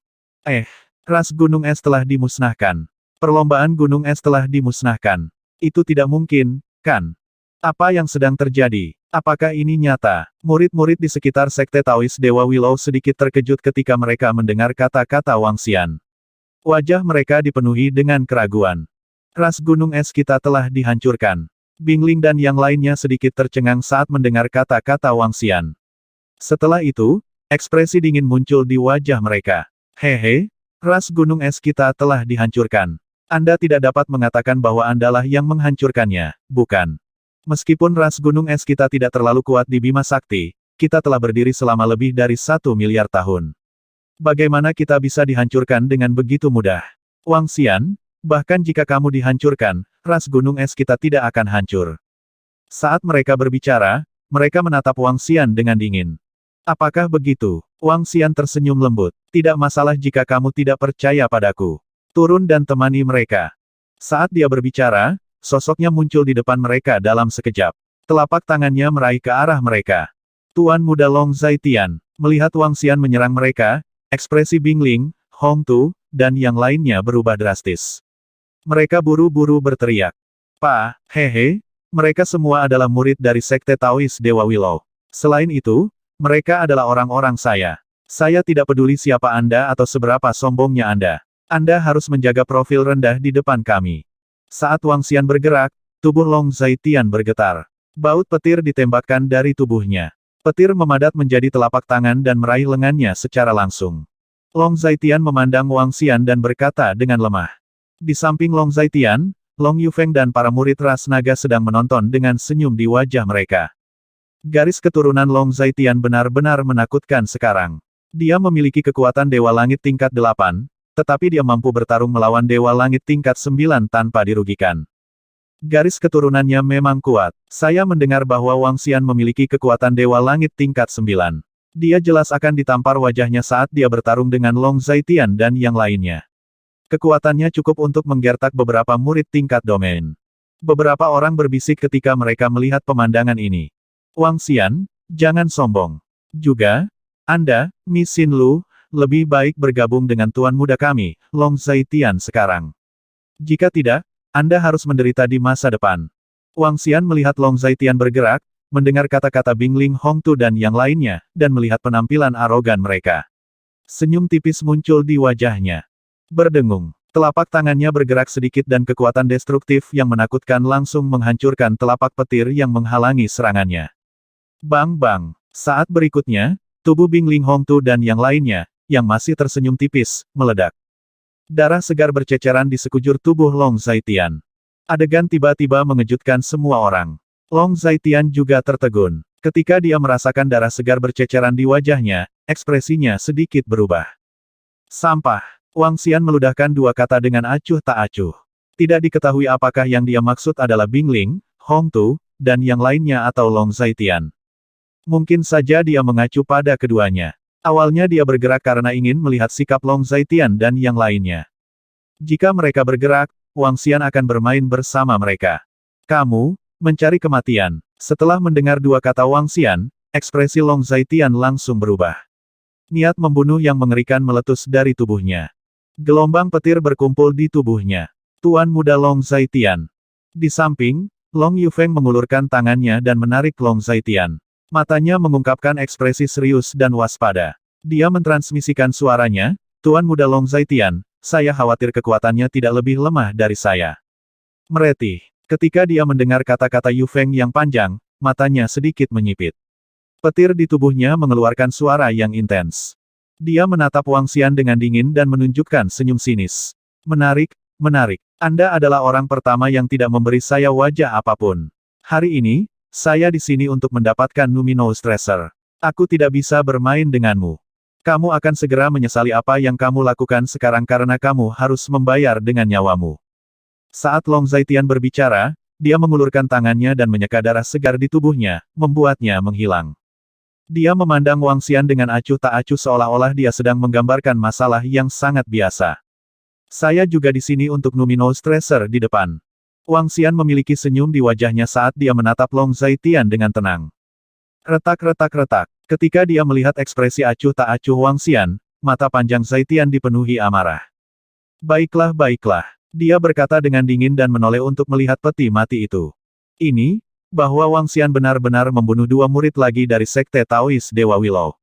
Speaker 1: Ras Gunung Es telah dimusnahkan. Perlombaan Gunung Es telah dimusnahkan. Itu tidak mungkin, kan? Apa yang sedang terjadi? Apakah ini nyata? Murid-murid di sekitar Sekte Taois Dewa Willow sedikit terkejut ketika mereka mendengar kata-kata Wang Xian. Wajah mereka dipenuhi dengan keraguan. Ras Gunung Es kita telah dihancurkan. Bing Ling dan yang lainnya sedikit tercengang saat mendengar kata-kata Wang Xian. Setelah itu, ekspresi dingin muncul di wajah mereka. Hehe, ras Gunung Es kita telah dihancurkan. Anda tidak dapat mengatakan bahwa Andalah yang menghancurkannya, bukan? Meskipun ras Gunung Es kita tidak terlalu kuat di Bima Sakti, kita telah berdiri selama lebih dari 1 miliar tahun. Bagaimana kita bisa dihancurkan dengan begitu mudah? Wang Xian, bahkan jika kamu dihancurkan, ras Gunung Es kita tidak akan hancur. Saat mereka berbicara, mereka menatap Wang Xian dengan dingin. Apakah begitu? Wang Xian tersenyum lembut. Tidak masalah jika kamu tidak percaya padaku. Turun dan temani mereka. Saat dia berbicara, sosoknya muncul di depan mereka dalam sekejap. Telapak tangannya meraih ke arah mereka. Tuan Muda Long Zaitian, melihat Wang Xian menyerang mereka, ekspresi Bing Ling, Hongtu, dan yang lainnya berubah drastis. Mereka buru-buru berteriak. Hehe, mereka semua adalah murid dari Sekte Taois Dewa Willow. Selain itu, mereka adalah orang-orang saya. Saya tidak peduli siapa Anda atau seberapa sombongnya Anda. Anda harus menjaga profil rendah di depan kami. Saat Wang Xian bergerak, tubuh Long Zaitian bergetar. Baut petir ditembakkan dari tubuhnya. Petir memadat menjadi telapak tangan dan meraih lengannya secara langsung. Long Zaitian memandang Wang Xian dan berkata dengan lemah. Di samping Long Zaitian, Long Yufeng dan para murid ras naga sedang menonton dengan senyum di wajah mereka. Garis keturunan Long Zaitian benar-benar menakutkan sekarang. Dia memiliki kekuatan Dewa Langit tingkat 8, tetapi dia mampu bertarung melawan Dewa Langit tingkat 9 tanpa dirugikan. Garis keturunannya memang kuat. Saya mendengar bahwa Wang Xian memiliki kekuatan Dewa Langit tingkat 9. Dia jelas akan ditampar wajahnya saat dia bertarung dengan Long Zaitian dan yang lainnya. Kekuatannya cukup untuk menggertak beberapa murid tingkat domain. Beberapa orang berbisik ketika mereka melihat pemandangan ini. Wang Xian, jangan sombong. Juga, Anda, Mi Xinlu, lebih baik bergabung dengan Tuan Muda kami, Long Zaitian sekarang. Jika tidak, Anda harus menderita di masa depan. Wang Xian melihat Long Zaitian bergerak, mendengar kata-kata Bing Ling Hongtu dan yang lainnya, dan melihat penampilan arogan mereka. Senyum tipis muncul di wajahnya. Berdengung. Telapak tangannya bergerak sedikit dan kekuatan destruktif yang menakutkan langsung menghancurkan telapak petir yang menghalangi serangannya. Bang-bang. Saat berikutnya, tubuh Bing Ling Hongtu dan yang lainnya, yang masih tersenyum tipis, meledak. Darah segar berceceran di sekujur tubuh Long Zaitian. Adegan tiba-tiba mengejutkan semua orang. Long Zaitian juga tertegun. Ketika dia merasakan darah segar berceceran di wajahnya, ekspresinya sedikit berubah. Sampah. Wang Xian meludahkan dua kata dengan acuh tak acuh. Tidak diketahui apakah yang dia maksud adalah Bing Ling, Hongtu, dan yang lainnya atau Long Zaitian. Mungkin saja dia mengacu pada keduanya. Awalnya dia bergerak karena ingin melihat sikap Long Zaitian dan yang lainnya. Jika mereka bergerak, Wang Xian akan bermain bersama mereka. Kamu, Mencari kematian. Setelah mendengar dua kata Wang Xian, ekspresi Long Zaitian langsung berubah. Niat membunuh yang mengerikan meletus dari tubuhnya. Gelombang petir berkumpul di tubuhnya. Tuan Muda Long Zaitian. Di samping, Long Yufeng mengulurkan tangannya dan menarik Long Zaitian. Matanya mengungkapkan ekspresi serius dan waspada. Dia mentransmisikan suaranya, Tuan Muda Long Zaitian, saya khawatir kekuatannya tidak lebih lemah dari saya. Meretih. Ketika dia mendengar kata-kata Yufeng yang panjang, matanya sedikit menyipit. Petir di tubuhnya mengeluarkan suara yang intens. Dia menatap Wang Xian dengan dingin dan menunjukkan senyum sinis. Menarik, menarik. Anda adalah orang pertama yang tidak memberi saya wajah apapun. Hari ini, saya di sini untuk mendapatkan Luminous Tracer. Aku tidak bisa bermain denganmu. Kamu akan segera menyesali apa yang kamu lakukan sekarang karena kamu harus membayar dengan nyawamu. Saat Long Zaitian berbicara, dia mengulurkan tangannya dan menyeka darah segar di tubuhnya, membuatnya menghilang. Dia memandang Wang Xian dengan acuh tak acuh seolah-olah dia sedang menggambarkan masalah yang sangat biasa. Saya juga di sini untuk Luminous Tracer di depan. Wang Xian memiliki senyum di wajahnya saat dia menatap Long Zaitian dengan tenang. Retak-retak-retak. Ketika dia melihat ekspresi acuh tak acuh Wang Xian, mata panjang Zaitian dipenuhi amarah. Baiklah, baiklah. Dia berkata dengan dingin dan menoleh untuk melihat peti mati itu. Ini, bahwa Wang Xian benar-benar membunuh dua murid lagi dari Sekte Taois Dewa Willow.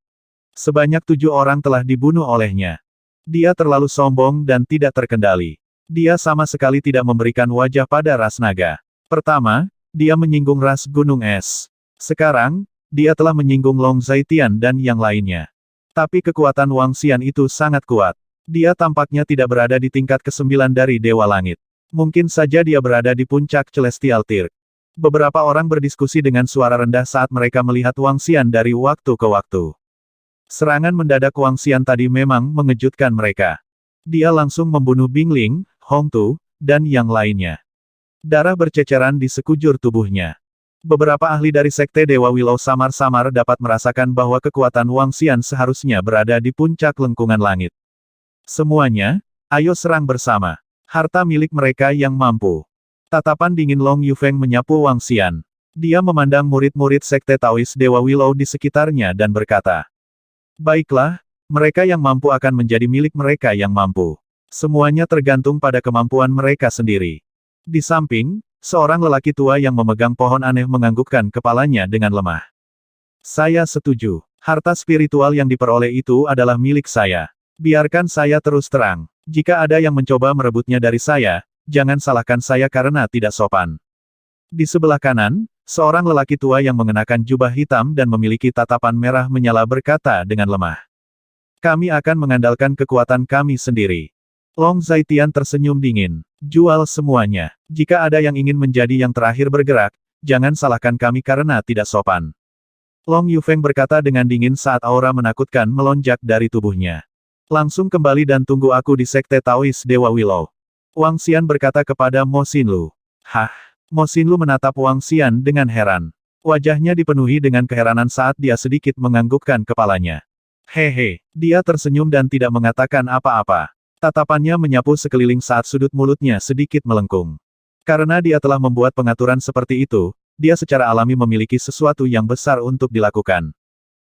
Speaker 1: Sebanyak 7 orang telah dibunuh olehnya. Dia terlalu sombong dan tidak terkendali. Dia sama sekali tidak memberikan wajah pada ras naga. Pertama, dia menyinggung ras gunung es. Sekarang, dia telah menyinggung Long Zaitian dan yang lainnya. Tapi kekuatan Wang Xian itu sangat kuat. Dia tampaknya tidak berada di tingkat ke-9 dari Dewa Langit. Mungkin saja dia berada di puncak Celestial Tier. Beberapa orang berdiskusi dengan suara rendah saat mereka melihat Wang Xian dari waktu ke waktu. Serangan mendadak Wang Xian tadi memang mengejutkan mereka. Dia langsung membunuh Bing Ling, Hong Tu, dan yang lainnya. Darah berceceran di sekujur tubuhnya. Beberapa ahli dari Sekte Dewa Willow samar-samar dapat merasakan bahwa kekuatan Wang Xian seharusnya berada di puncak lengkungan langit. Semuanya, ayo serang bersama. Harta milik mereka yang mampu. Tatapan dingin Long Yufeng menyapu Wang Xian. Dia memandang murid-murid Sekte Taois Dewa Willow di sekitarnya dan berkata, baiklah, mereka yang mampu akan menjadi milik mereka yang mampu. Semuanya tergantung pada kemampuan mereka sendiri. Di samping, seorang lelaki tua yang memegang pohon aneh menganggukkan kepalanya dengan lemah. Saya setuju. Harta spiritual yang diperoleh itu adalah milik saya. Biarkan saya terus terang. Jika ada yang mencoba merebutnya dari saya, jangan salahkan saya karena tidak sopan. Di sebelah kanan, seorang lelaki tua yang mengenakan jubah hitam dan memiliki tatapan merah menyala berkata dengan lemah. Kami akan mengandalkan kekuatan kami sendiri. Long Zaitian tersenyum dingin. Jual semuanya. Jika ada yang ingin menjadi yang terakhir bergerak, jangan salahkan kami karena tidak sopan. Long Yufeng berkata dengan dingin saat aura menakutkan melonjak dari tubuhnya. Langsung kembali dan tunggu aku di Sekte Taois Dewa Willow. Wang Xian berkata kepada Mo Xinlu. Hah? Mo Xinlu menatap Wang Xian dengan heran. Wajahnya dipenuhi dengan keheranan saat dia sedikit menganggukkan kepalanya. Hehe, dia tersenyum dan tidak mengatakan apa-apa. Tatapannya menyapu sekeliling saat sudut mulutnya sedikit melengkung. Karena dia telah membuat pengaturan seperti itu, dia secara alami memiliki sesuatu yang besar untuk dilakukan.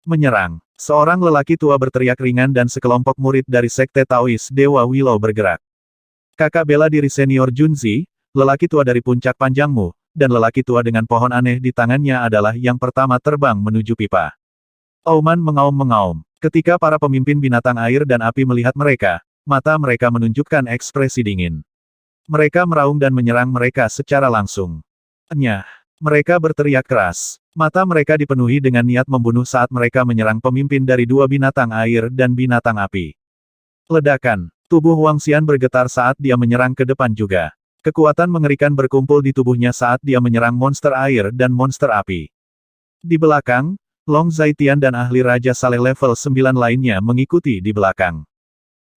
Speaker 1: Menyerang. Seorang lelaki tua berteriak ringan dan sekelompok murid dari Sekte Taois Dewa Willow bergerak. Kakak bela diri senior Junzi, lelaki tua dari puncak panjangmu, dan lelaki tua dengan pohon aneh di tangannya adalah yang pertama terbang menuju pipa. Oman mengaum-mengaum. Ketika para pemimpin binatang air dan api melihat mereka, mata mereka menunjukkan ekspresi dingin. Mereka meraung dan menyerang mereka secara langsung. Nyah. Mereka berteriak keras. Mata mereka dipenuhi dengan niat membunuh saat mereka menyerang pemimpin dari dua binatang air dan binatang api. Ledakan. Tubuh Wang Xian bergetar saat dia menyerang ke depan juga. Kekuatan mengerikan berkumpul di tubuhnya saat dia menyerang monster air dan monster api. Di belakang, Long Zaitian dan ahli Raja Saleh level 9 lainnya mengikuti di belakang.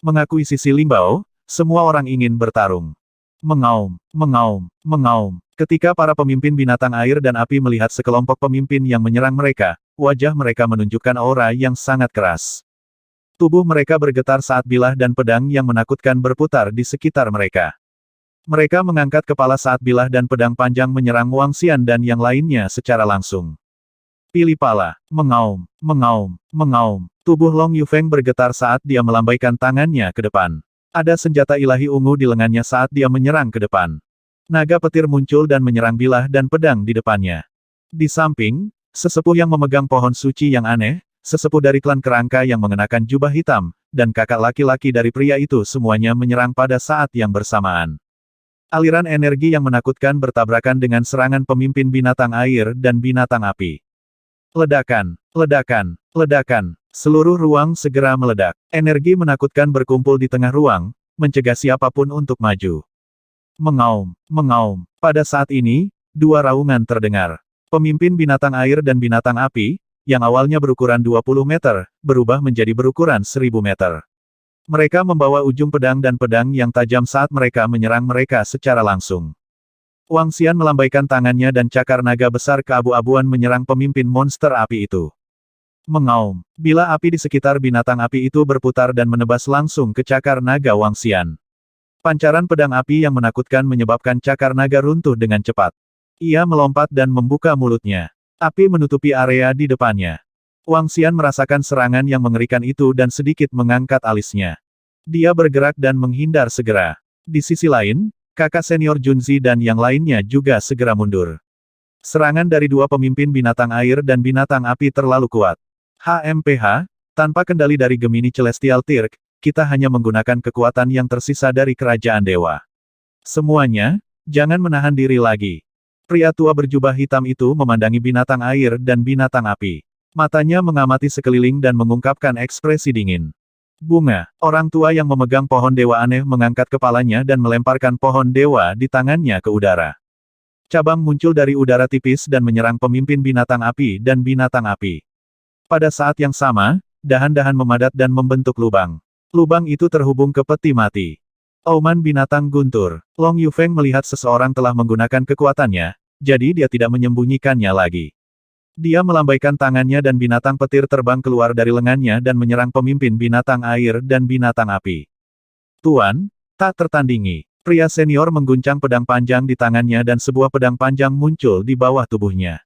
Speaker 1: Mengakuisisi Lingbao, semua orang ingin bertarung. Mengaum, mengaum, mengaum. Ketika para pemimpin binatang air dan api melihat sekelompok pemimpin yang menyerang mereka, wajah mereka menunjukkan aura yang sangat keras. Tubuh mereka bergetar saat bilah dan pedang yang menakutkan berputar di sekitar mereka. Mereka mengangkat kepala saat bilah dan pedang panjang menyerang Wang Xian dan yang lainnya secara langsung. Pilih pala, mengaum, mengaum, mengaum. Tubuh Long Yufeng bergetar saat dia melambaikan tangannya ke depan. Ada senjata ilahi ungu di lengannya saat dia menyerang ke depan. Naga petir muncul dan menyerang bilah dan pedang di depannya. Di samping, sesepuh yang memegang pohon suci yang aneh, sesepuh dari klan kerangka yang mengenakan jubah hitam, dan kakak laki-laki dari pria itu semuanya menyerang pada saat yang bersamaan. Aliran energi yang menakutkan bertabrakan dengan serangan pemimpin binatang air dan binatang api. Ledakan, ledakan, ledakan. Seluruh ruang segera meledak. Energi menakutkan berkumpul di tengah ruang, mencegah siapapun untuk maju. Mengaum, mengaum. Pada saat ini, dua raungan terdengar. Pemimpin binatang air dan binatang api, yang awalnya berukuran 20 meter, berubah menjadi berukuran 1000 meter. Mereka membawa ujung pedang dan pedang yang tajam saat mereka menyerang mereka secara langsung. Wang Xian melambaikan tangannya dan cakar naga besar keabu-abuan menyerang pemimpin monster api itu. Mengaum. Bila api di sekitar binatang api itu berputar dan menebas langsung ke cakar naga Wang Xian. Pancaran pedang api yang menakutkan menyebabkan cakar naga runtuh dengan cepat. Ia melompat dan membuka mulutnya. Api menutupi area di depannya. Wang Xian merasakan serangan yang mengerikan itu dan sedikit mengangkat alisnya. Dia bergerak dan menghindar segera. Di sisi lain, kakak senior Junzi dan yang lainnya juga segera mundur. Serangan dari dua pemimpin binatang air dan binatang api terlalu kuat. HMPH, tanpa kendali dari Gemini Celestial Tirk, kita hanya menggunakan kekuatan yang tersisa dari kerajaan dewa. Semuanya, jangan menahan diri lagi. Pria tua berjubah hitam itu memandangi binatang air dan binatang api. Matanya mengamati sekeliling dan mengungkapkan ekspresi dingin. Bunga, orang tua yang memegang pohon dewa aneh mengangkat kepalanya dan melemparkan pohon dewa di tangannya ke udara. Cabang muncul dari udara tipis dan menyerang pemimpin binatang api dan binatang api. Pada saat yang sama, dahan-dahan memadat dan membentuk lubang. Lubang itu terhubung ke peti mati. Auman binatang guntur. Long Yufeng melihat seseorang telah menggunakan kekuatannya, jadi dia tidak menyembunyikannya lagi. Dia melambaikan tangannya dan binatang petir terbang keluar dari lengannya dan menyerang pemimpin binatang air dan binatang api. Tuan, tak tertandingi. Pria senior mengguncang pedang panjang di tangannya dan sebuah pedang panjang muncul di bawah tubuhnya.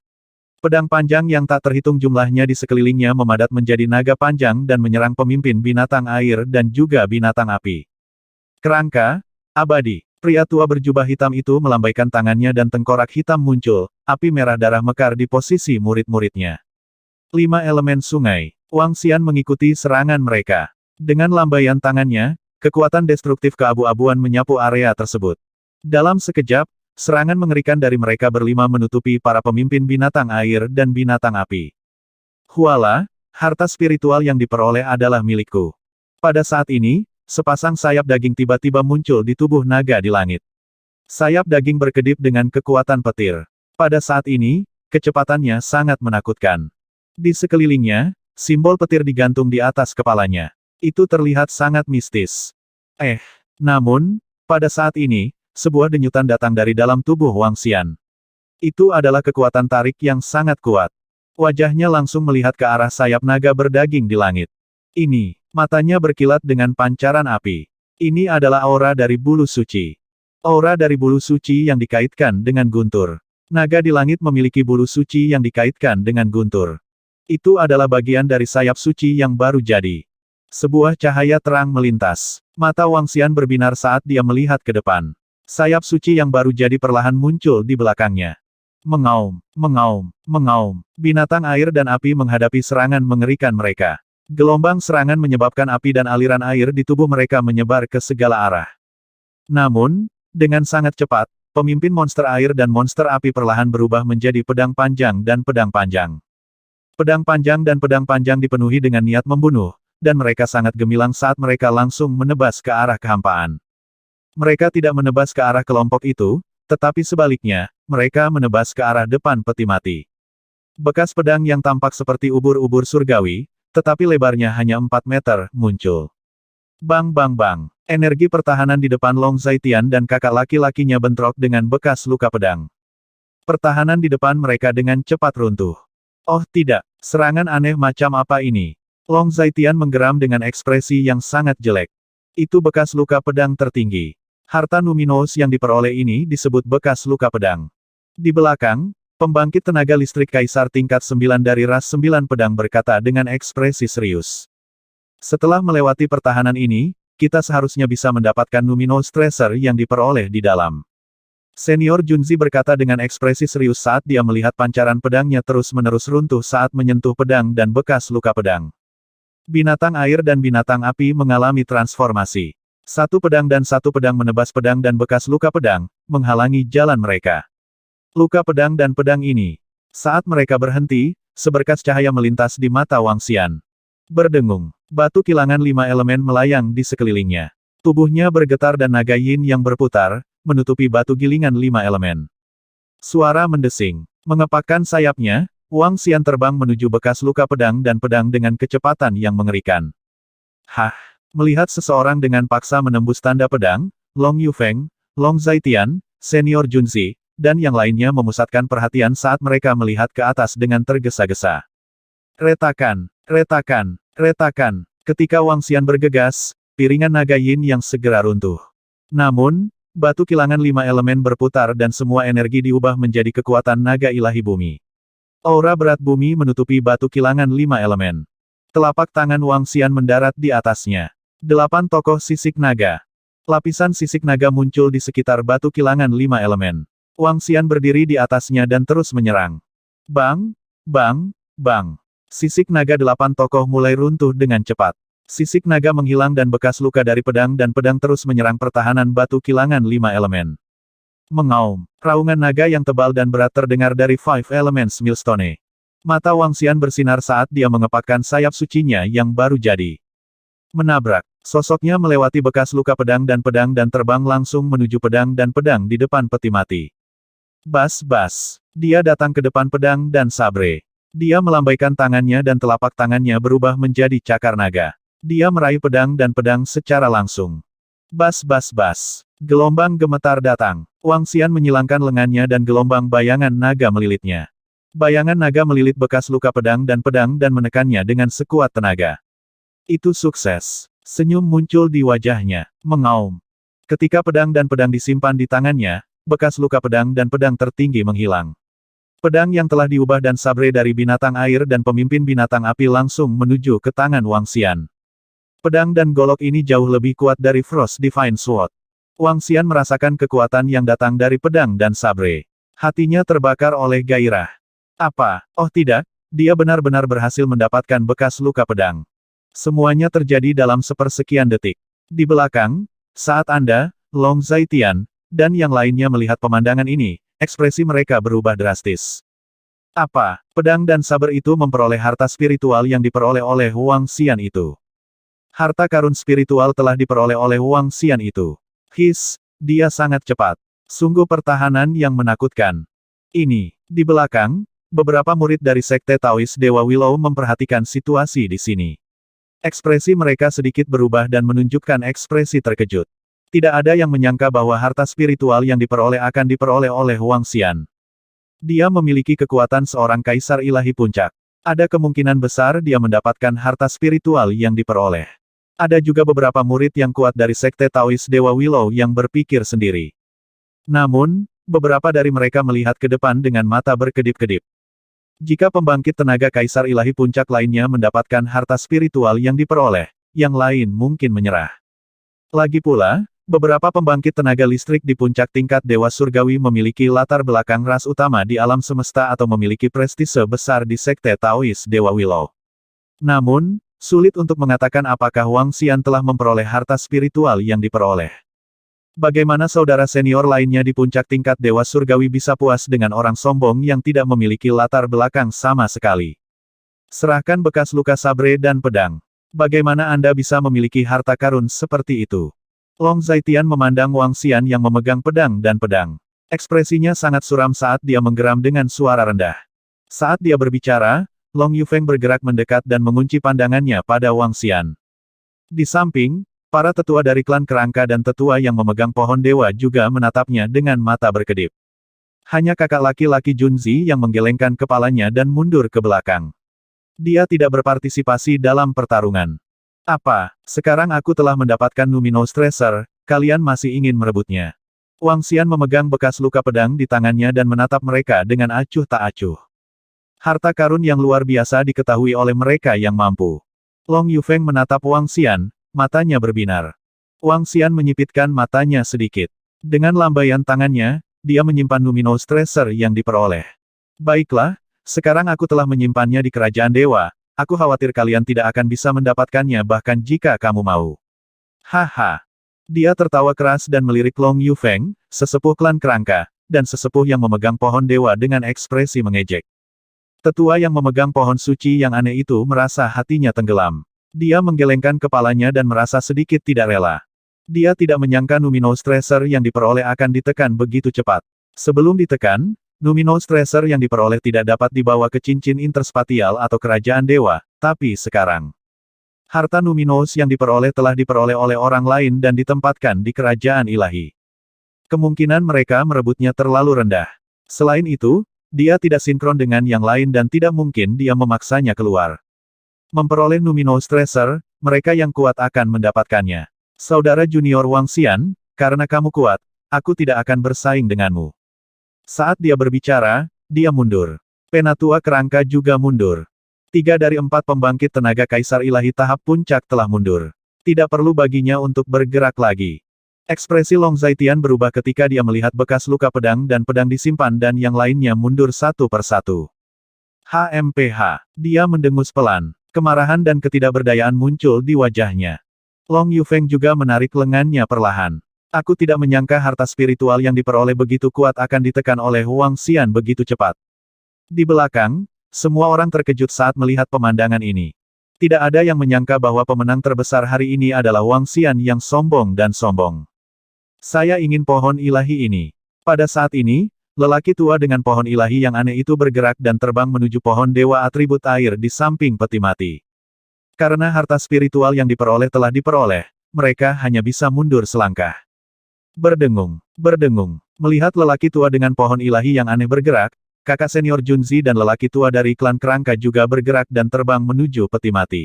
Speaker 1: Pedang panjang yang tak terhitung jumlahnya di sekelilingnya memadat menjadi naga panjang dan menyerang pemimpin binatang air dan juga binatang api. Kerangka, abadi. Pria tua berjubah hitam itu melambaikan tangannya dan tengkorak hitam muncul, api merah darah mekar di posisi murid-muridnya. 5 elemen sungai. Wang Xian mengikuti serangan mereka. Dengan lambaian tangannya, kekuatan destruktif keabu-abuan menyapu area tersebut. Dalam sekejap, serangan mengerikan dari mereka berlima menutupi para pemimpin binatang air dan binatang api. Huala, harta spiritual yang diperoleh adalah milikku. Pada saat ini, sepasang sayap daging tiba-tiba muncul di tubuh naga di langit. Sayap daging berkedip dengan kekuatan petir. Pada saat ini, kecepatannya sangat menakutkan. Di sekelilingnya, simbol petir digantung di atas kepalanya. Itu terlihat sangat mistis. Namun, pada saat ini, sebuah denyutan datang dari dalam tubuh Wang Xian. Itu adalah kekuatan tarik yang sangat kuat. Wajahnya langsung melihat ke arah sayap naga berdaging di langit. Ini. Matanya berkilat dengan pancaran api. Ini adalah aura dari bulu suci. Aura dari bulu suci yang dikaitkan dengan guntur. Naga di langit memiliki bulu suci yang dikaitkan dengan guntur. Itu adalah bagian dari sayap suci yang baru jadi. Sebuah cahaya terang melintas. Mata Wang Xian berbinar saat dia melihat ke depan. Sayap suci yang baru jadi perlahan muncul di belakangnya. Mengaum, mengaum, mengaum. Binatang air dan api menghadapi serangan mengerikan mereka. Gelombang serangan menyebabkan api dan aliran air di tubuh mereka menyebar ke segala arah. Namun, dengan sangat cepat, pemimpin monster air dan monster api perlahan berubah menjadi pedang panjang dan pedang panjang. Pedang panjang dan pedang panjang dipenuhi dengan niat membunuh, dan mereka sangat gemilang saat mereka langsung menebas ke arah kehampaan. Mereka tidak menebas ke arah kelompok itu, tetapi sebaliknya, mereka menebas ke arah depan peti mati. Bekas pedang yang tampak seperti ubur-ubur surgawi, tetapi lebarnya hanya 4 meter, muncul. Bang bang bang. Energi pertahanan di depan Long Zaitian dan kakak laki-lakinya bentrok dengan bekas luka pedang. Pertahanan di depan mereka dengan cepat runtuh. Oh tidak, serangan aneh macam apa ini? Long Zaitian menggeram dengan ekspresi yang sangat jelek. Itu bekas luka pedang tertinggi. Harta Numinos yang diperoleh ini disebut bekas luka pedang. Di belakang, pembangkit tenaga listrik Kaisar tingkat 9 dari ras 9 pedang berkata dengan ekspresi serius. Setelah melewati pertahanan ini, kita seharusnya bisa mendapatkan Numinos Tracer yang diperoleh di dalam. Senior Junzi berkata dengan ekspresi serius saat dia melihat pancaran pedangnya terus-menerus runtuh saat menyentuh pedang dan bekas luka pedang. Binatang air dan binatang api mengalami transformasi. Satu pedang dan satu pedang menebas pedang dan bekas luka pedang, menghalangi jalan mereka. Luka pedang dan pedang ini. Saat mereka berhenti, seberkas cahaya melintas di mata Wang Xian. Berdengung. Batu kilangan 5 elemen melayang di sekelilingnya. Tubuhnya bergetar dan naga yin yang berputar, menutupi batu gilingan 5 elemen. Suara mendesing. Mengepakkan sayapnya, Wang Xian terbang menuju bekas luka pedang dan pedang dengan kecepatan yang mengerikan. Hah! Melihat seseorang dengan paksa menembus tanda pedang, Long Yufeng, Long Zaitian, Senior Junzi, dan yang lainnya memusatkan perhatian saat mereka melihat ke atas dengan tergesa-gesa. Retakan, retakan, retakan. Ketika Wang Xian bergegas, piringan naga yin yang segera runtuh. Namun, batu kilangan 5 elemen berputar dan semua energi diubah menjadi kekuatan naga ilahi bumi. Aura berat bumi menutupi batu kilangan 5 elemen. Telapak tangan Wang Xian mendarat di atasnya. 8 tokoh sisik naga. Lapisan sisik naga muncul di sekitar batu kilangan 5 elemen. Wang Xian berdiri di atasnya dan terus menyerang. Bang, bang, bang. Sisik naga 8 tokoh mulai runtuh dengan cepat. Sisik naga menghilang dan bekas luka dari pedang dan pedang terus menyerang pertahanan batu kilangan 5 elemen. Mengaum. Raungan naga yang tebal dan berat terdengar dari Five Elements Millstone. Mata Wang Xian bersinar saat dia mengepakkan sayap sucinya yang baru jadi. Menabrak. Sosoknya melewati bekas luka pedang dan terbang langsung menuju pedang di depan peti mati. Bas-bas. Dia datang ke depan pedang dan sabre. Dia melambaikan tangannya dan telapak tangannya berubah menjadi cakar naga. Dia meraih pedang secara langsung. Bas-bas-bas. Gelombang gemetar datang. Wang Xian menyilangkan lengannya dan gelombang bayangan naga melilitnya. Bayangan naga melilit bekas luka pedang dan menekannya dengan sekuat tenaga. Itu sukses. Senyum muncul di wajahnya. Mengaum. Ketika pedang disimpan di tangannya, bekas luka pedang tertinggi menghilang. Pedang yang telah diubah dan sabre dari binatang air dan pemimpin binatang api langsung menuju ke tangan Wang Xian. Pedang dan golok ini jauh lebih kuat dari Frost Divine Sword. Wang Xian merasakan kekuatan yang datang dari pedang dan sabre. Hatinya terbakar oleh gairah. Apa? Oh tidak, dia benar-benar berhasil mendapatkan bekas luka pedang. Semuanya terjadi dalam sepersekian detik. Di belakang, saat Anda, Long Zaitian, dan yang lainnya melihat pemandangan ini, ekspresi mereka berubah drastis. Apa? Pedang dan saber itu memperoleh harta spiritual yang diperoleh oleh Wang Xian itu. Harta karun spiritual telah diperoleh oleh Wang Xian itu. Dia sangat cepat. Sungguh pertahanan yang menakutkan. Ini, di belakang, beberapa murid dari Sekte Taois Dewa Willow memperhatikan situasi di sini. Ekspresi mereka sedikit berubah dan menunjukkan ekspresi terkejut. Tidak ada yang menyangka bahwa harta spiritual yang diperoleh akan diperoleh oleh Wang Xian. Dia memiliki kekuatan seorang kaisar ilahi puncak. Ada kemungkinan besar dia mendapatkan harta spiritual yang diperoleh. Ada juga beberapa murid yang kuat dari Sekte Taois Dewa Willow yang berpikir sendiri. Namun, beberapa dari mereka melihat ke depan dengan mata berkedip-kedip. Jika pembangkit tenaga kaisar ilahi puncak lainnya mendapatkan harta spiritual yang diperoleh, yang lain mungkin menyerah. Lagi pula, beberapa pembangkit tenaga listrik di puncak tingkat Dewa Surgawi memiliki latar belakang ras utama di alam semesta atau memiliki prestise besar di Sekte Taois Dewa Willow. Namun, sulit untuk mengatakan apakah Wang Xian telah memperoleh harta spiritual yang diperoleh. Bagaimana saudara senior lainnya di puncak tingkat Dewa Surgawi bisa puas dengan orang sombong yang tidak memiliki latar belakang sama sekali? Serahkan bekas luka sabre dan pedang. Bagaimana Anda bisa memiliki harta karun seperti itu? Long Zaitian memandang Wang Xian yang memegang pedang. Ekspresinya sangat suram saat dia menggeram dengan suara rendah. Saat dia berbicara, Long Yufeng bergerak mendekat dan mengunci pandangannya pada Wang Xian. Di samping, para tetua dari klan kerangka dan tetua yang memegang pohon dewa juga menatapnya dengan mata berkedip. Hanya kakak laki-laki Junzi yang menggelengkan kepalanya dan mundur ke belakang. Dia tidak berpartisipasi dalam pertarungan. Apa, sekarang aku telah mendapatkan Numinos Tracer, kalian masih ingin merebutnya. Wang Xian memegang bekas luka pedang di tangannya dan menatap mereka dengan acuh tak acuh. Harta karun yang luar biasa diketahui oleh mereka yang mampu. Long Yufeng menatap Wang Xian, matanya berbinar. Wang Xian menyipitkan matanya sedikit. Dengan lambaian tangannya, dia menyimpan Luminous Tracer yang diperoleh. Baiklah, sekarang aku telah menyimpannya di kerajaan dewa. Aku khawatir kalian tidak akan bisa mendapatkannya bahkan jika kamu mau. Haha. Dia tertawa keras dan melirik Long Yufeng, sesepuh klan kerangka, dan sesepuh yang memegang pohon dewa dengan ekspresi mengejek. Tetua yang memegang pohon suci yang aneh itu merasa hatinya tenggelam. Dia menggelengkan kepalanya dan merasa sedikit tidak rela. Dia tidak menyangka Luminous Tracer yang diperoleh akan ditekan begitu cepat. Sebelum ditekan, Luminous Tracer yang diperoleh tidak dapat dibawa ke cincin interspatial atau kerajaan dewa, tapi sekarang harta Luminous yang diperoleh telah diperoleh oleh orang lain dan ditempatkan di kerajaan ilahi. Kemungkinan mereka merebutnya terlalu rendah. Selain itu, dia tidak sinkron dengan yang lain dan tidak mungkin dia memaksanya keluar. Memperoleh Luminous Tracer, mereka yang kuat akan mendapatkannya. Saudara junior Wang Xian, karena kamu kuat, aku tidak akan bersaing denganmu. Saat dia berbicara, dia mundur. Penatua kerangka juga mundur. 3 dari 4 pembangkit tenaga kaisar ilahi tahap puncak telah mundur. Tidak perlu baginya untuk bergerak lagi. Ekspresi Long Zaitian berubah ketika dia melihat bekas luka pedang dan pedang disimpan dan yang lainnya mundur satu persatu. HMPH. Dia mendengus pelan. Kemarahan dan ketidakberdayaan muncul di wajahnya. Long Yufeng juga menarik lengannya perlahan. Aku tidak menyangka harta spiritual yang diperoleh begitu kuat akan ditekan oleh Wang Xian begitu cepat. Di belakang, semua orang terkejut saat melihat pemandangan ini. Tidak ada yang menyangka bahwa pemenang terbesar hari ini adalah Wang Xian yang sombong dan sombong. Saya ingin pohon ilahi ini. Pada saat ini, lelaki tua dengan pohon ilahi yang aneh itu bergerak dan terbang menuju pohon dewa atribut air di samping peti mati. Karena harta spiritual yang diperoleh telah diperoleh, mereka hanya bisa mundur selangkah. Berdengung, berdengung. Melihat lelaki tua dengan pohon ilahi yang aneh bergerak, kakak senior Junzi dan lelaki tua dari klan kerangka juga bergerak dan terbang menuju peti mati.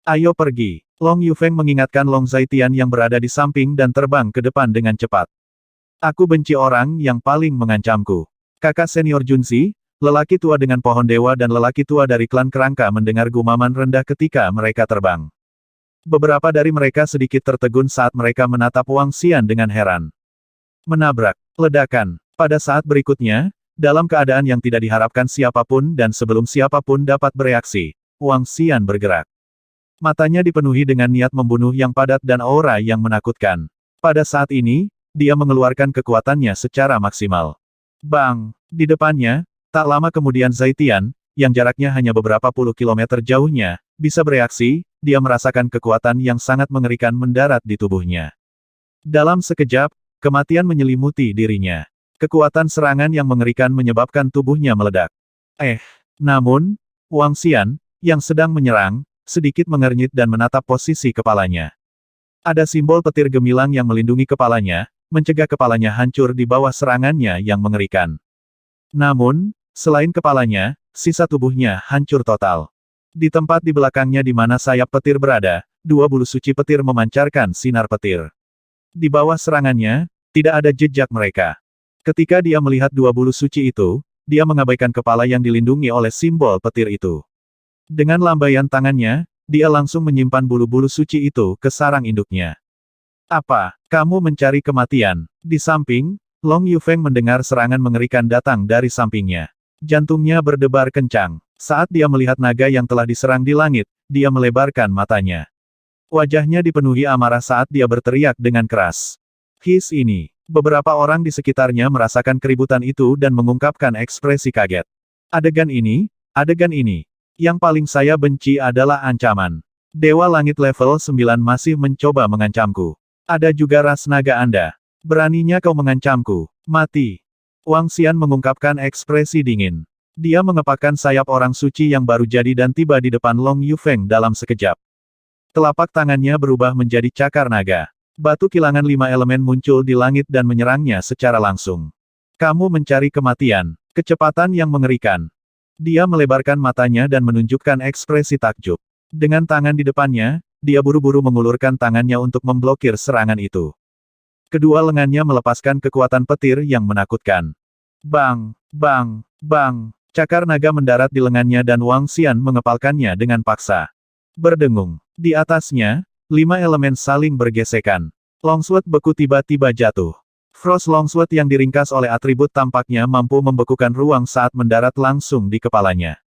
Speaker 1: Ayo pergi. Long Yufeng mengingatkan Long Zaitian yang berada di samping dan terbang ke depan dengan cepat. Aku benci orang yang paling mengancamku. Kakak senior Junzi, lelaki tua dengan pohon dewa dan lelaki tua dari klan kerangka mendengar gumaman rendah ketika mereka terbang. Beberapa dari mereka sedikit tertegun saat mereka menatap Wang Xian dengan heran. Menabrak, ledakan. Pada saat berikutnya, dalam keadaan yang tidak diharapkan siapapun dan sebelum siapapun dapat bereaksi, Wang Xian bergerak. Matanya dipenuhi dengan niat membunuh yang padat dan aura yang menakutkan. Pada saat ini, dia mengeluarkan kekuatannya secara maksimal. Bang! Di depannya, tak lama kemudian Zaitian, yang jaraknya hanya beberapa puluh kilometer jauhnya, bisa bereaksi. Dia merasakan kekuatan yang sangat mengerikan mendarat di tubuhnya. Dalam sekejap, kematian menyelimuti dirinya. Kekuatan serangan yang mengerikan menyebabkan tubuhnya meledak. Namun, Wang Xian, yang sedang menyerang, sedikit mengernyit dan menatap posisi kepalanya. Ada simbol petir gemilang yang melindungi kepalanya, mencegah kepalanya hancur di bawah serangannya yang mengerikan. Namun, selain kepalanya, sisa tubuhnya hancur total. Di tempat di belakangnya di mana sayap petir berada, 2 bulu suci petir memancarkan sinar petir. Di bawah serangannya, tidak ada jejak mereka. Ketika dia melihat 2 bulu suci itu, dia mengabaikan kepala yang dilindungi oleh simbol petir itu. Dengan lambaian tangannya, dia langsung menyimpan bulu-bulu suci itu ke sarang induknya. Apa, kamu mencari kematian? Di samping, Long Yufeng mendengar serangan mengerikan datang dari sampingnya. Jantungnya berdebar kencang. Saat dia melihat naga yang telah diserang di langit, dia melebarkan matanya. Wajahnya dipenuhi amarah saat dia berteriak dengan keras. His ini. Beberapa orang di sekitarnya merasakan keributan itu dan mengungkapkan ekspresi kaget. Adegan ini. Yang paling saya benci adalah ancaman. Dewa Langit level 9 masih mencoba mengancamku. Ada juga ras naga Anda. Beraninya kau mengancamku. Mati. Wang Xian mengungkapkan ekspresi dingin. Dia mengepakkan sayap orang suci yang baru jadi dan tiba di depan Long Yufeng dalam sekejap. Telapak tangannya berubah menjadi cakar naga. Batu kilangan 5 elemen muncul di langit dan menyerangnya secara langsung. Kamu mencari kematian. Kecepatan yang mengerikan. Dia melebarkan matanya dan menunjukkan ekspresi takjub. Dengan tangan di depannya, dia buru-buru mengulurkan tangannya untuk memblokir serangan itu. Kedua lengannya melepaskan kekuatan petir yang menakutkan. Bang, bang, bang. Cakar naga mendarat di lengannya dan Wang Xian mengepalkannya dengan paksa. Berdengung. Di atasnya, 5 elemen saling bergesekan. Longsword beku tiba-tiba jatuh. Frost Longsword yang diringkas oleh atribut tampaknya mampu membekukan ruang saat mendarat langsung di kepalanya.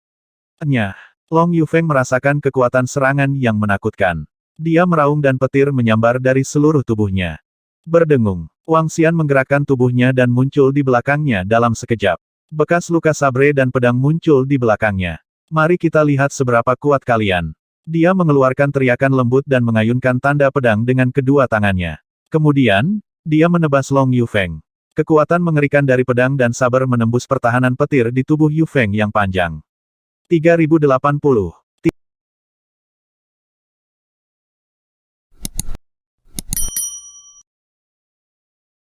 Speaker 1: Nyah. Long Yufeng merasakan kekuatan serangan yang menakutkan. Dia meraung dan petir menyambar dari seluruh tubuhnya. Berdengung. Wang Xian menggerakkan tubuhnya dan muncul di belakangnya dalam sekejap. Bekas luka sabre dan pedang muncul di belakangnya. Mari kita lihat seberapa kuat kalian. Dia mengeluarkan teriakan lembut dan mengayunkan tanda pedang dengan kedua tangannya. Kemudian, dia menebas Long Yufeng. Kekuatan mengerikan dari pedang dan saber menembus pertahanan petir di tubuh Yufeng yang panjang. 3080